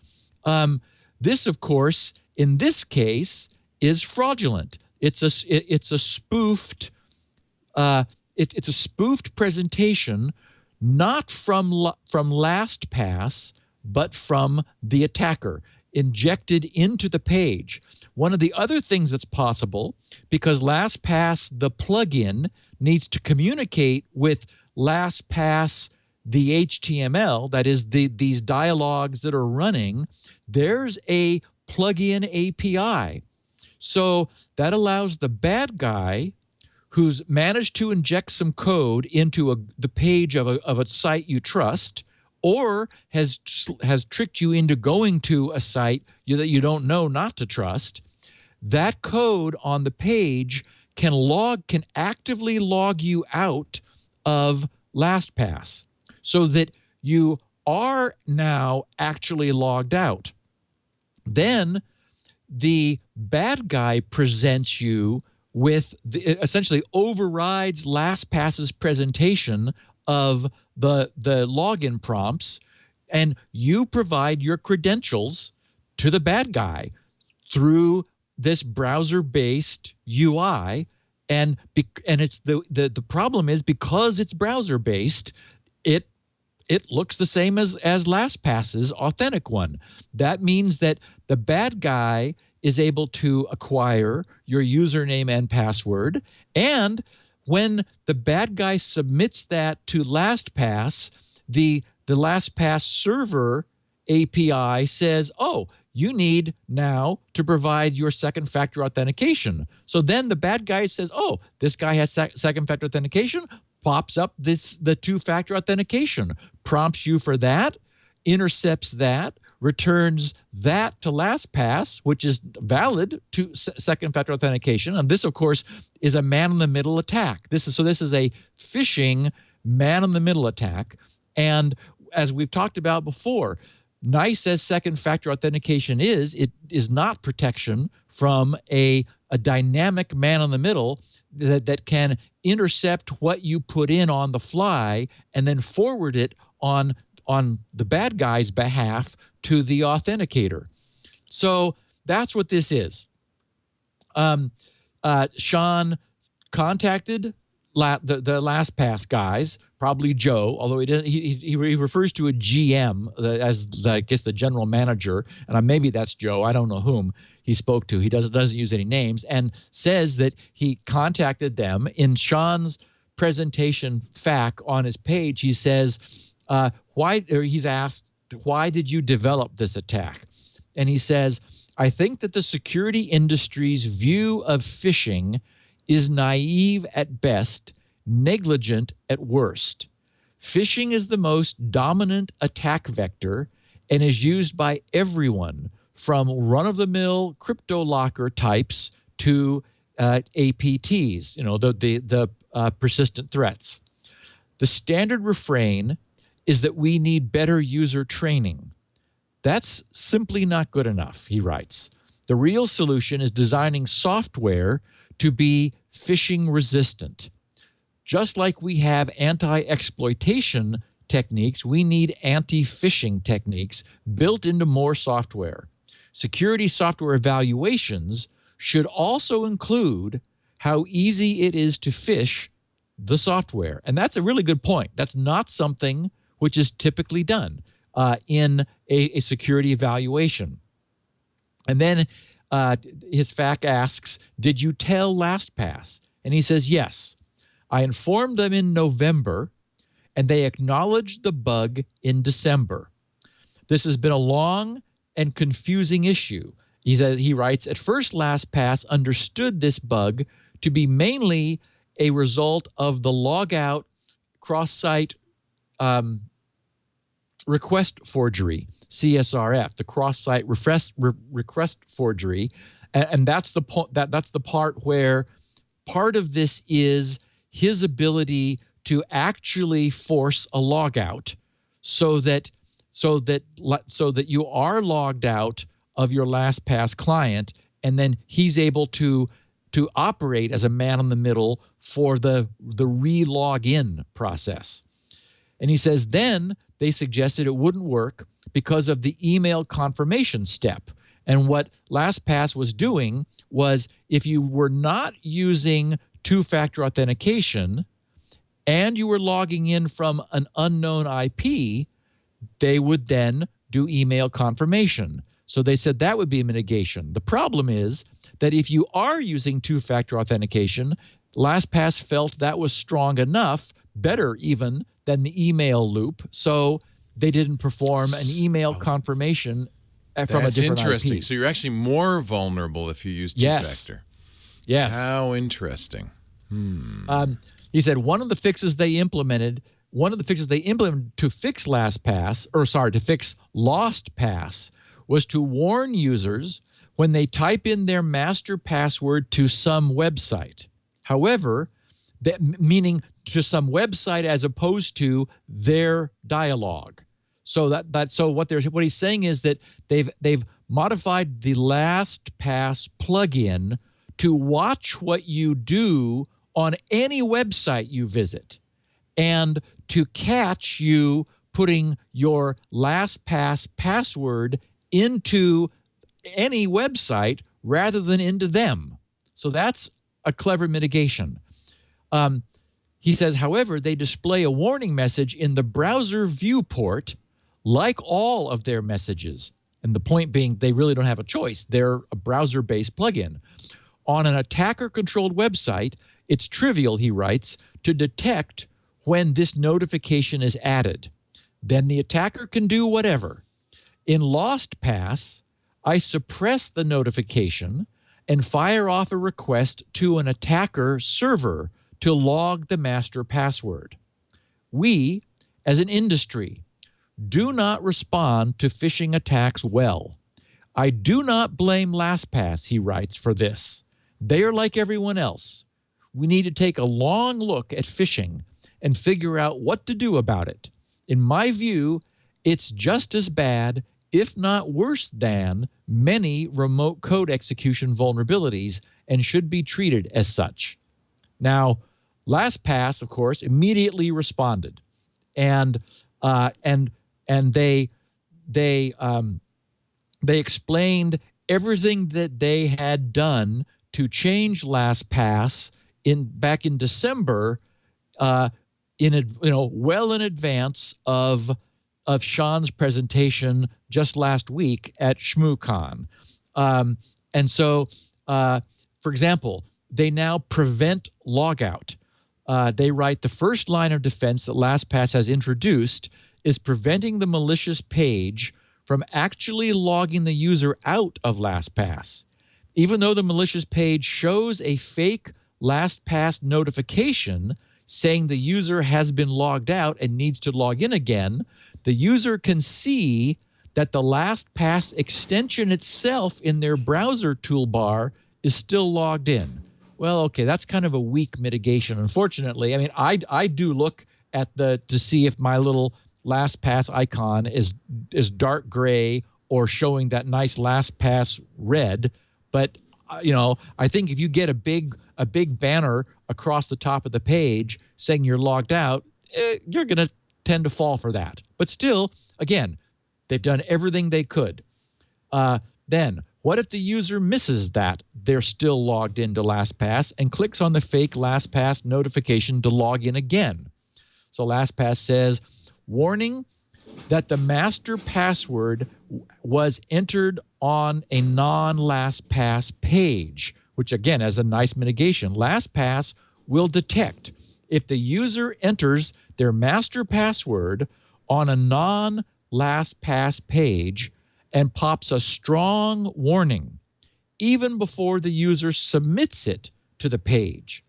Speaker 4: This, of course, in this case, is fraudulent. It's a spoofed it's a spoofed presentation, not from LastPass, but from the attacker, injected into the page. One of the other things that's possible, because LastPass, the plugin, needs to communicate with LastPass, the HTML, that is these dialogues that are running, there's a plugin API. So that allows the bad guy who's managed to inject some code into the page of a site you trust, or has tricked you into going to a site that you don't know not to trust. That code on the page can actively log you out of LastPass, so that you are now actually logged out. Then the bad guy presents you with essentially overrides LastPass's presentation of the login prompts, and you provide your credentials to the bad guy through this browser-based UI, and it's the problem is, because it's browser-based, it looks the same as LastPass's authentic one. That means that the bad guy is able to acquire your username and password, and when the bad guy submits that to LastPass, the LastPass server API says, oh, you need now to provide your second factor authentication. So then the bad guy says, oh, this guy has second factor authentication, pops up the two-factor authentication, prompts you for that, intercepts that, returns that to LastPass, which is valid to second factor authentication. And this, of course, is a man-in-the-middle attack. This is a phishing man-in-the-middle attack. And as we've talked about before, nice as second factor authentication is, it is not protection from a dynamic man-in-the-middle that can intercept what you put in on the fly and then forward it on the bad guy's behalf to the authenticator. So that's what this is. Sean contacted the LastPass guys, probably Joe, although he refers to a GM as I guess the general manager, and maybe that's Joe. I don't know whom he spoke to. He doesn't use any names, and says that he contacted them. In Sean's presentation FAQ on his page, he says he's asked, why did you develop this attack? And he says, I think that the security industry's view of phishing is naive at best, negligent at worst. Phishing is the most dominant attack vector and is used by everyone from run-of-the-mill crypto locker types to APTs, the persistent threats. The standard refrain is that we need better user training. That's simply not good enough, he writes. The real solution is designing software to be phishing resistant. Just like we have anti-exploitation techniques, we need anti-phishing techniques built into more software. Security software evaluations should also include how easy it is to phish the software. And that's a really good point. That's not something which is typically done in a security evaluation. And then his FAQ asks, did you tell LastPass? And he says, yes. I informed them in November, and they acknowledged the bug in December. This has been a long and confusing issue. He writes, at first LastPass understood this bug to be mainly a result of the logout cross-site request forgery, CSRF, the cross-site request forgery, and that's the that's the part where part of this is his ability to actually force a logout, so that you are logged out of your LastPass client, and then he's able to operate as a man in the middle for the re-login process. And he says then they suggested it wouldn't work because of the email confirmation step. And what LastPass was doing was, if you were not using two-factor authentication and you were logging in from an unknown IP, they would then do email confirmation. So they said that would be a mitigation. The problem is that if you are using two-factor authentication, LastPass felt that was strong enough, better even than the email loop, so they didn't perform an email confirmation from a different IP. That's
Speaker 2: interesting. So you're actually more vulnerable if you use two-factor.
Speaker 4: Yes.
Speaker 2: How interesting.
Speaker 4: He said one of the fixes they implemented to fix to fix LostPass was to warn users when they type in their master password to some website. However, meaning to some website as opposed to their dialogue. So what he's saying is that they've modified the LastPass plugin to watch what you do on any website you visit, and to catch you putting your LastPass password into any website rather than into them. So that's a clever mitigation. He says, however, they display a warning message in the browser viewport like all of their messages. And the point being, they really don't have a choice. They're a browser-based plugin. On an attacker-controlled website, it's trivial, he writes, to detect when this notification is added. Then the attacker can do whatever. In LostPass, I suppress the notification and fire off a request to an attacker server to log the master password. We, as an industry, do not respond to phishing attacks well. I do not blame LastPass, he writes, for this. They are like everyone else. We need to take a long look at phishing and figure out what to do about it. In my view, it's just as bad, if not worse than, many remote code execution vulnerabilities, and should be treated as such. Now, LastPass, of course, immediately responded, and they explained everything that they had done to change LastPass back in December, well in advance of Sean's presentation just last week at ShmooCon. And so, for example, they now prevent logout. They write, the first line of defense that LastPass has introduced is preventing the malicious page from actually logging the user out of LastPass. Even though the malicious page shows a fake LastPass notification saying the user has been logged out and needs to log in again, the user can see that the LastPass extension itself in their browser toolbar is still logged in. Well, okay, that's kind of a weak mitigation, unfortunately. I mean, I do look at to see if my little LastPass icon is dark gray or showing that nice LastPass red. But I think if you get a big banner across the top of the page saying you're logged out, you're going to tend to fall for that. But still, again, they've done everything they could. Then, what if the user misses that they're still logged into LastPass and clicks on the fake LastPass notification to log in again? So LastPass says, warning that the master password was entered on a non-LastPass page, which again has a nice mitigation. LastPass will detect if the user enters their master password on a non-LastPass page and pops a strong warning even before the user submits it to the page.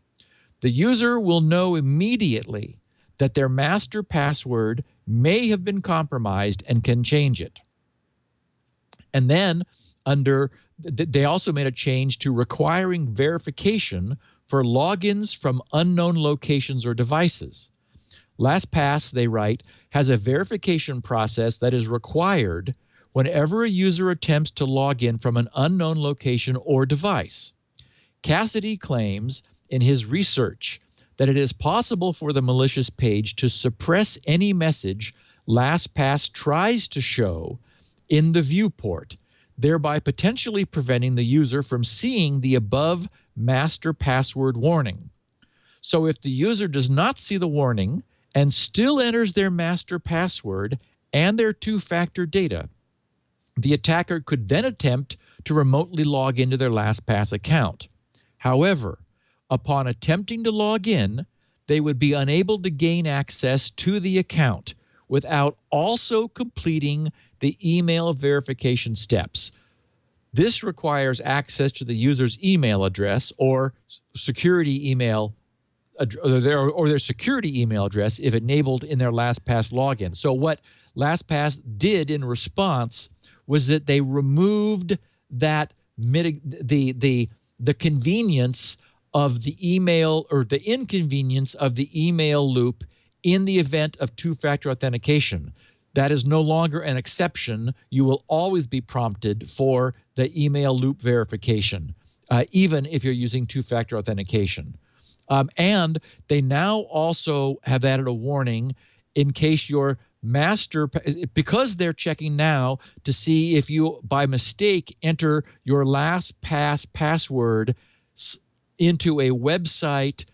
Speaker 4: The user will know immediately that their master password may have been compromised and can change it. And then they also made a change to requiring verification for logins from unknown locations or devices. LastPass, they write, has a verification process that is required whenever a user attempts to log in from an unknown location or device. Cassidy claims in his research that it is possible for the malicious page to suppress any message LastPass tries to show in the viewport, thereby potentially preventing the user from seeing the above master password warning. So if the user does not see the warning and still enters their master password and their two-factor data, the attacker could then attempt to remotely log into their LastPass account. However, upon attempting to log in, they would be unable to gain access to the account without also completing the email verification steps. This requires access to the user's email address or security email or their security email address if enabled in their LastPass login. So what LastPass did in response was that they removed that the convenience of the email or the inconvenience of the email loop in the event of two-factor authentication. That is no longer an exception. You will always be prompted for the email loop verification, even if you're using two-factor authentication. And they now also have added a warning in case your because they're checking now to see if you, by mistake, enter your LastPass password into a website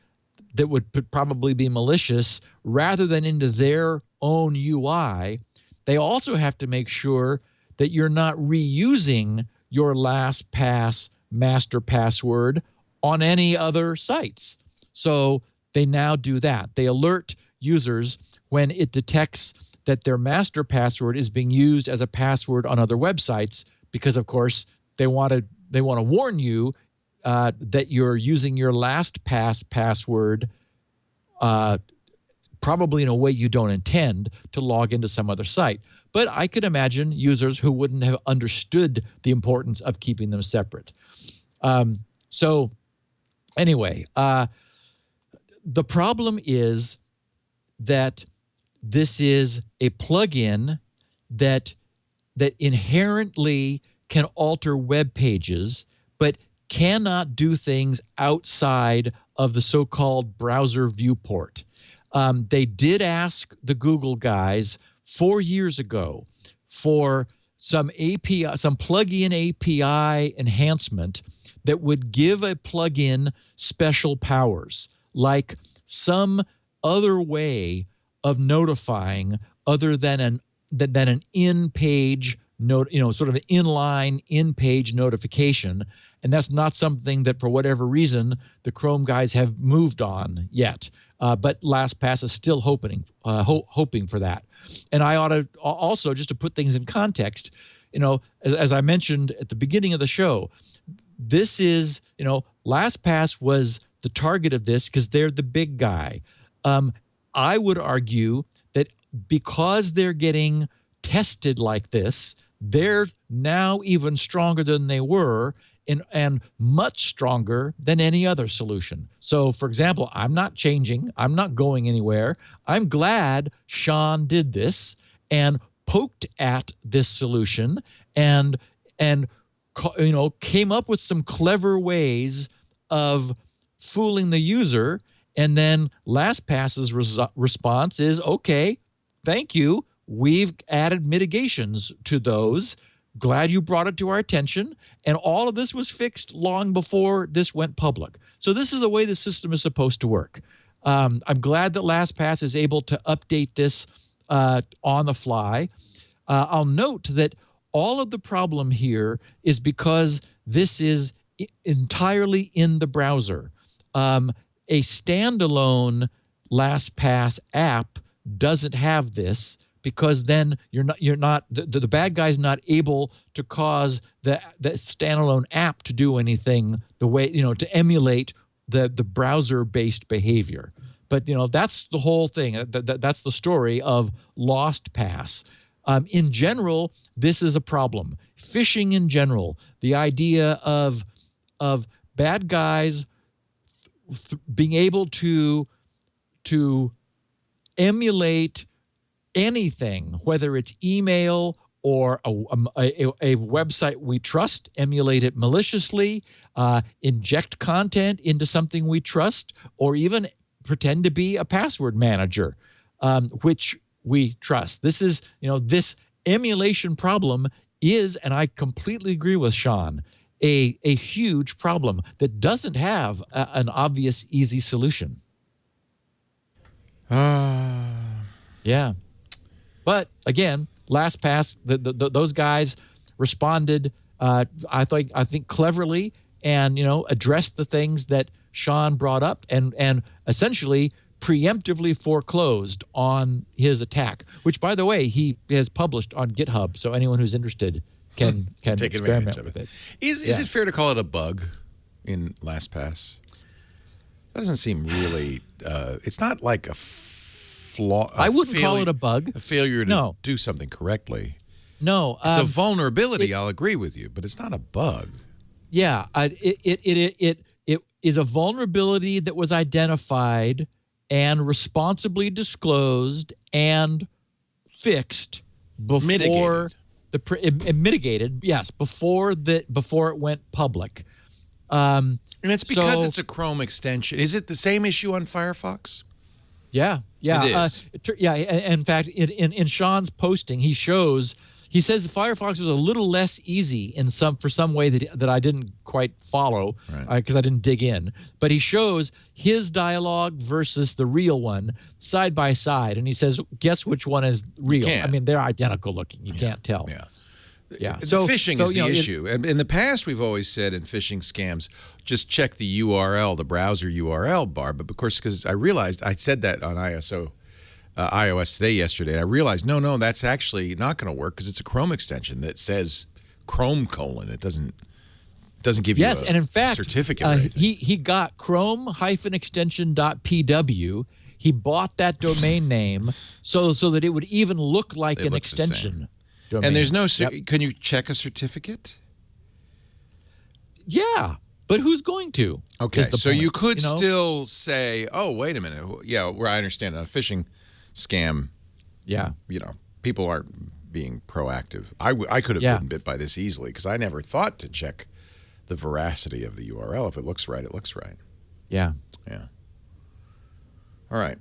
Speaker 4: that would probably be malicious rather than into their own UI. They also have to make sure that you're not reusing your LastPass master password on any other sites. So they now do that. They alert users when it detects that their master password is being used as a password on other websites because, of course, they want to warn you that you're using your LastPass password probably in a way you don't intend to log into some other site. But I could imagine users who wouldn't have understood the importance of keeping them separate. So anyway, the problem is that this is a plugin that inherently can alter web pages, but cannot do things outside of the so-called browser viewport. They did ask the Google guys 4 years ago for some API, some plugin API enhancement that would give a plugin special powers, like some other way of notifying other than an in-page note, sort of an inline in-page notification. And that's not something that, for whatever reason, the Chrome guys have moved on yet. But LastPass is still hoping for that. And I ought to also, just to put things in context, as I mentioned at the beginning of the show, this is, LastPass was the target of this because they're the big guy. I would argue that because they're getting tested like this, they're now even stronger than they were and much stronger than any other solution. So, for example, I'm not changing. I'm not going anywhere. I'm glad Sean did this and poked at this solution and came up with some clever ways of fooling the user. And then LastPass's response is, okay, thank you. We've added mitigations to those. Glad you brought it to our attention. And all of this was fixed long before this went public. So this is the way the system is supposed to work. I'm glad that LastPass is able to update this on the fly. I'll note that all of the problem here is because this is entirely in the browser. A standalone LastPass app doesn't have this, because then the bad guy's not able to cause the standalone app to do anything the way, to emulate the browser-based behavior. But that's the whole thing. That's the story of LostPass. In general, this is a problem. Phishing in general, the idea of bad guys being able to emulate anything, whether it's email or a website we trust, emulate it maliciously, inject content into something we trust, or even pretend to be a password manager, which we trust. This is, this emulation problem is, and I completely agree with Sean, a huge problem that doesn't have an obvious, easy solution. Yeah. But again, LastPass, those guys responded, I think cleverly, and addressed the things that Sean brought up, and essentially preemptively foreclosed on his attack, which, by the way, he has published on GitHub. So anyone who's interested can
Speaker 2: take
Speaker 4: experiment
Speaker 2: advantage of
Speaker 4: with it.
Speaker 2: Is it fair to call it a bug in LastPass? That doesn't seem really. It's not like a flaw.
Speaker 4: I wouldn't call it a bug.
Speaker 2: A failure to do something correctly.
Speaker 4: No,
Speaker 2: it's a vulnerability. I'll agree with you, but it's not a bug.
Speaker 4: Yeah, it is a vulnerability that was identified and responsibly disclosed and fixed before mitigated. Yes, before it went public.
Speaker 2: And it's because it's a Chrome extension. Is it the same issue on Firefox?
Speaker 4: Yeah.
Speaker 2: It is.
Speaker 4: In fact, in Sean's posting, he says the Firefox was a little less easy for some way that I didn't quite follow, because I didn't dig in. But he shows his dialogue versus the real one side by side, and he says, "Guess which one is real?" I mean, they're identical looking. You can't tell. Yeah.
Speaker 2: The phishing is the issue. And in the past, we've always said in phishing scams, just check the URL, the browser URL bar. But of course, because I realized I said that on iOS Today yesterday, and I realized, no, that's actually not going to work because it's a Chrome extension that says Chrome : It doesn't give you a
Speaker 4: and in fact,
Speaker 2: certificate.
Speaker 4: He got Chrome-extension.pw. He bought that domain name so that it would even look like an extension domain.
Speaker 2: And there's no can you check a certificate?
Speaker 4: Yeah, but who's going to?
Speaker 2: Okay, so you could still say, oh, wait a minute. Yeah, where I understand a phishing scam. Yeah. People aren't being proactive. I could have been bit by this easily because I never thought to check the veracity of the URL. If it looks right, it looks right.
Speaker 4: Yeah.
Speaker 2: All right.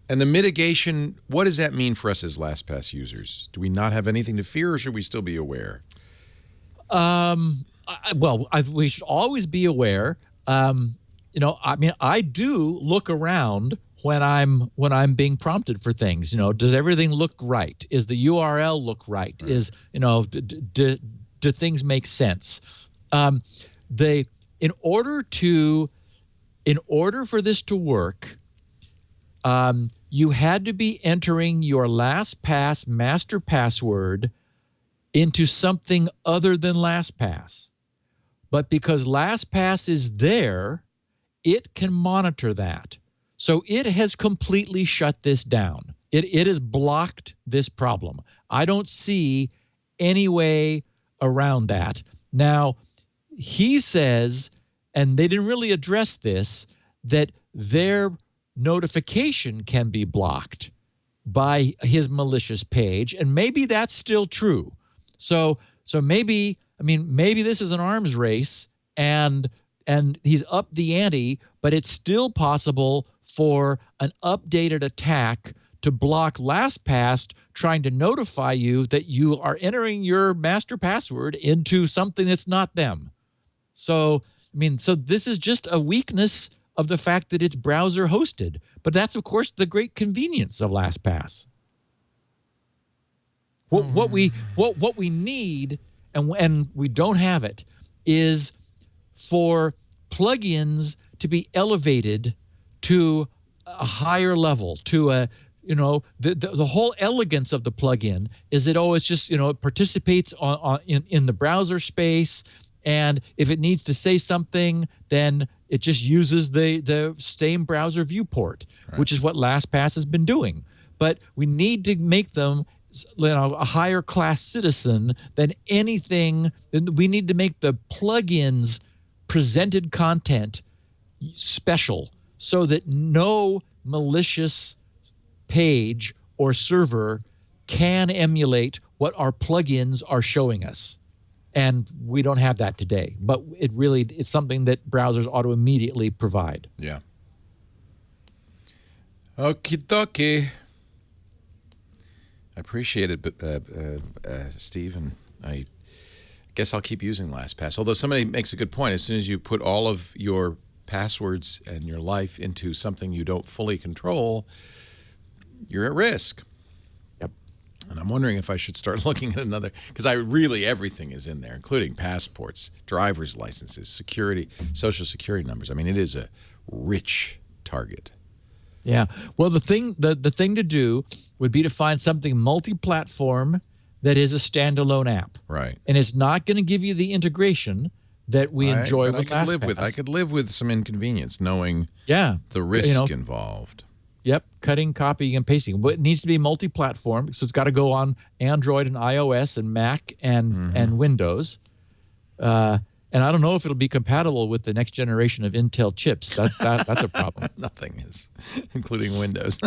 Speaker 2: And the mitigation, what does that mean for us as LastPass users? Do we not have anything to fear, or should we still be aware?
Speaker 4: I we should always be aware. I do look around when I'm being prompted for things. Does everything look right? Is the URL look right? Is do things make sense? In order for this to work, you had to be entering your LastPass master password into something other than LastPass. But because LastPass is there, it can monitor that. So it has completely shut this down. It has blocked this problem. I don't see any way around that. Now, he says, and they didn't really address this, that their notification can be blocked by his malicious page, and maybe that's still true. So maybe this is an arms race, and he's up the ante, but it's still possible for an updated attack to block LastPass trying to notify you that you are entering your master password into something that's not them. So this is just a weakness of the fact that it's browser hosted. But that's, of course, the great convenience of LastPass. What we need, and we don't have it, is for plugins to be elevated to a higher level, to the whole elegance of the plugin is that it's just it participates in the browser space, and if it needs to say something, then it just uses the same browser viewport, right, which is what LastPass has been doing. But we need to make them a higher class citizen than anything. We need to make the plugins presented content special so that no malicious page or server can emulate what our plugins are showing us. And we don't have that today, but it's something that browsers ought to immediately provide.
Speaker 2: Yeah. Okie dokie. I appreciate it, Steve, and I guess I'll keep using LastPass. Although somebody makes a good point. As soon as you put all of your passwords and your life into something you don't fully control, you're at risk.
Speaker 4: Yep.
Speaker 2: And I'm wondering if I should start looking at another, because everything is in there, including passports, driver's licenses, security, social security numbers. It is a rich target.
Speaker 4: Yeah. Well, the thing to do would be to find something multi-platform that is a standalone app.
Speaker 2: Right.
Speaker 4: And it's not going to give you the integration that we enjoy with LastPass.
Speaker 2: I could live with some inconvenience knowing the risk involved.
Speaker 4: Yep, cutting, copying, and pasting. But it needs to be multi-platform, so it's got to go on Android and iOS and Mac and Windows. And I don't know if it'll be compatible with the next generation of Intel chips. That's a problem.
Speaker 2: Nothing is, including Windows.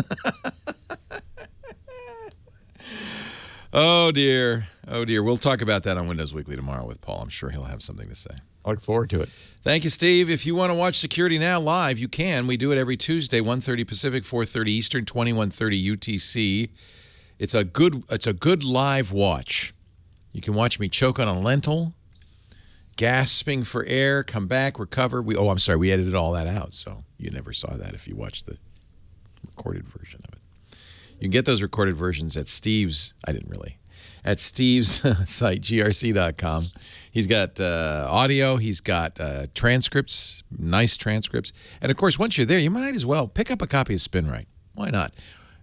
Speaker 2: Oh dear. We'll talk about that on Windows Weekly tomorrow with Paul. I'm sure he'll have something to say.
Speaker 4: I look forward to it.
Speaker 2: Thank you, Steve. If you want to watch Security Now live, you can. We do it every Tuesday, 1:30 Pacific, 4:30 Eastern, 21:30 UTC. It's a good live watch. You can watch me choke on a lentil, gasping for air, come back, recover. We edited all that out, so you never saw that if you watched the recorded version of it. You can get those recorded versions at Steve's site, grc.com. He's got audio. He's got transcripts, nice transcripts. And, of course, once you're there, you might as well pick up a copy of SpinRite. Why not?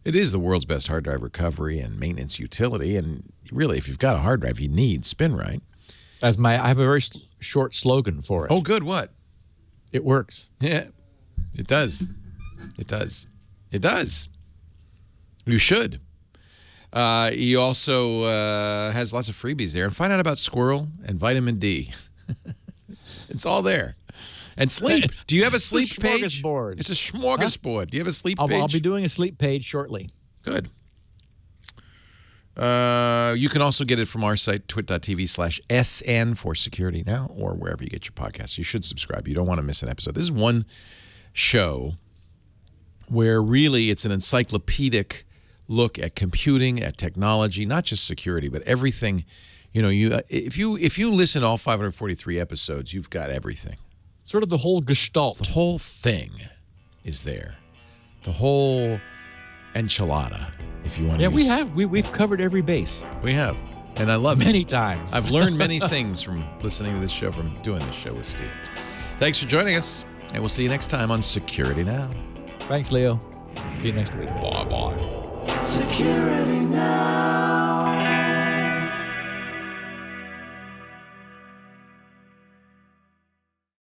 Speaker 2: It is the world's best hard drive recovery and maintenance utility. And really, if you've got a hard drive, you need SpinRite.
Speaker 4: I have a very short slogan for it.
Speaker 2: Oh, good. What?
Speaker 4: It works.
Speaker 2: Yeah, it does. It does. It does. You should. He also has lots of freebies there. And find out about Squirrel and vitamin D. It's all there. And sleep. Do you have a sleep page? It's a smorgasbord. Do you have a sleep page?
Speaker 4: I'll be doing a sleep page shortly.
Speaker 2: Good. You can also get it from our site, twit.tv/SN for Security Now, or wherever you get your podcasts. You should subscribe. You don't want to miss an episode. This is one show where really it's an encyclopedic look at computing, at technology, not just security, but everything You know, if you listen to all 543 episodes, you've got everything.
Speaker 4: Sort of the whole gestalt.
Speaker 2: The whole thing is there. The whole enchilada, if you want to.
Speaker 4: Yeah, we've covered every base.
Speaker 2: We have, and I love it.
Speaker 4: Many times.
Speaker 2: I've learned many things from listening to this show, from doing this show with Steve. Thanks for joining us, and we'll see you next time on Security Now.
Speaker 4: Thanks, Leo. See you next week.
Speaker 2: Bye-bye.
Speaker 5: Security Now.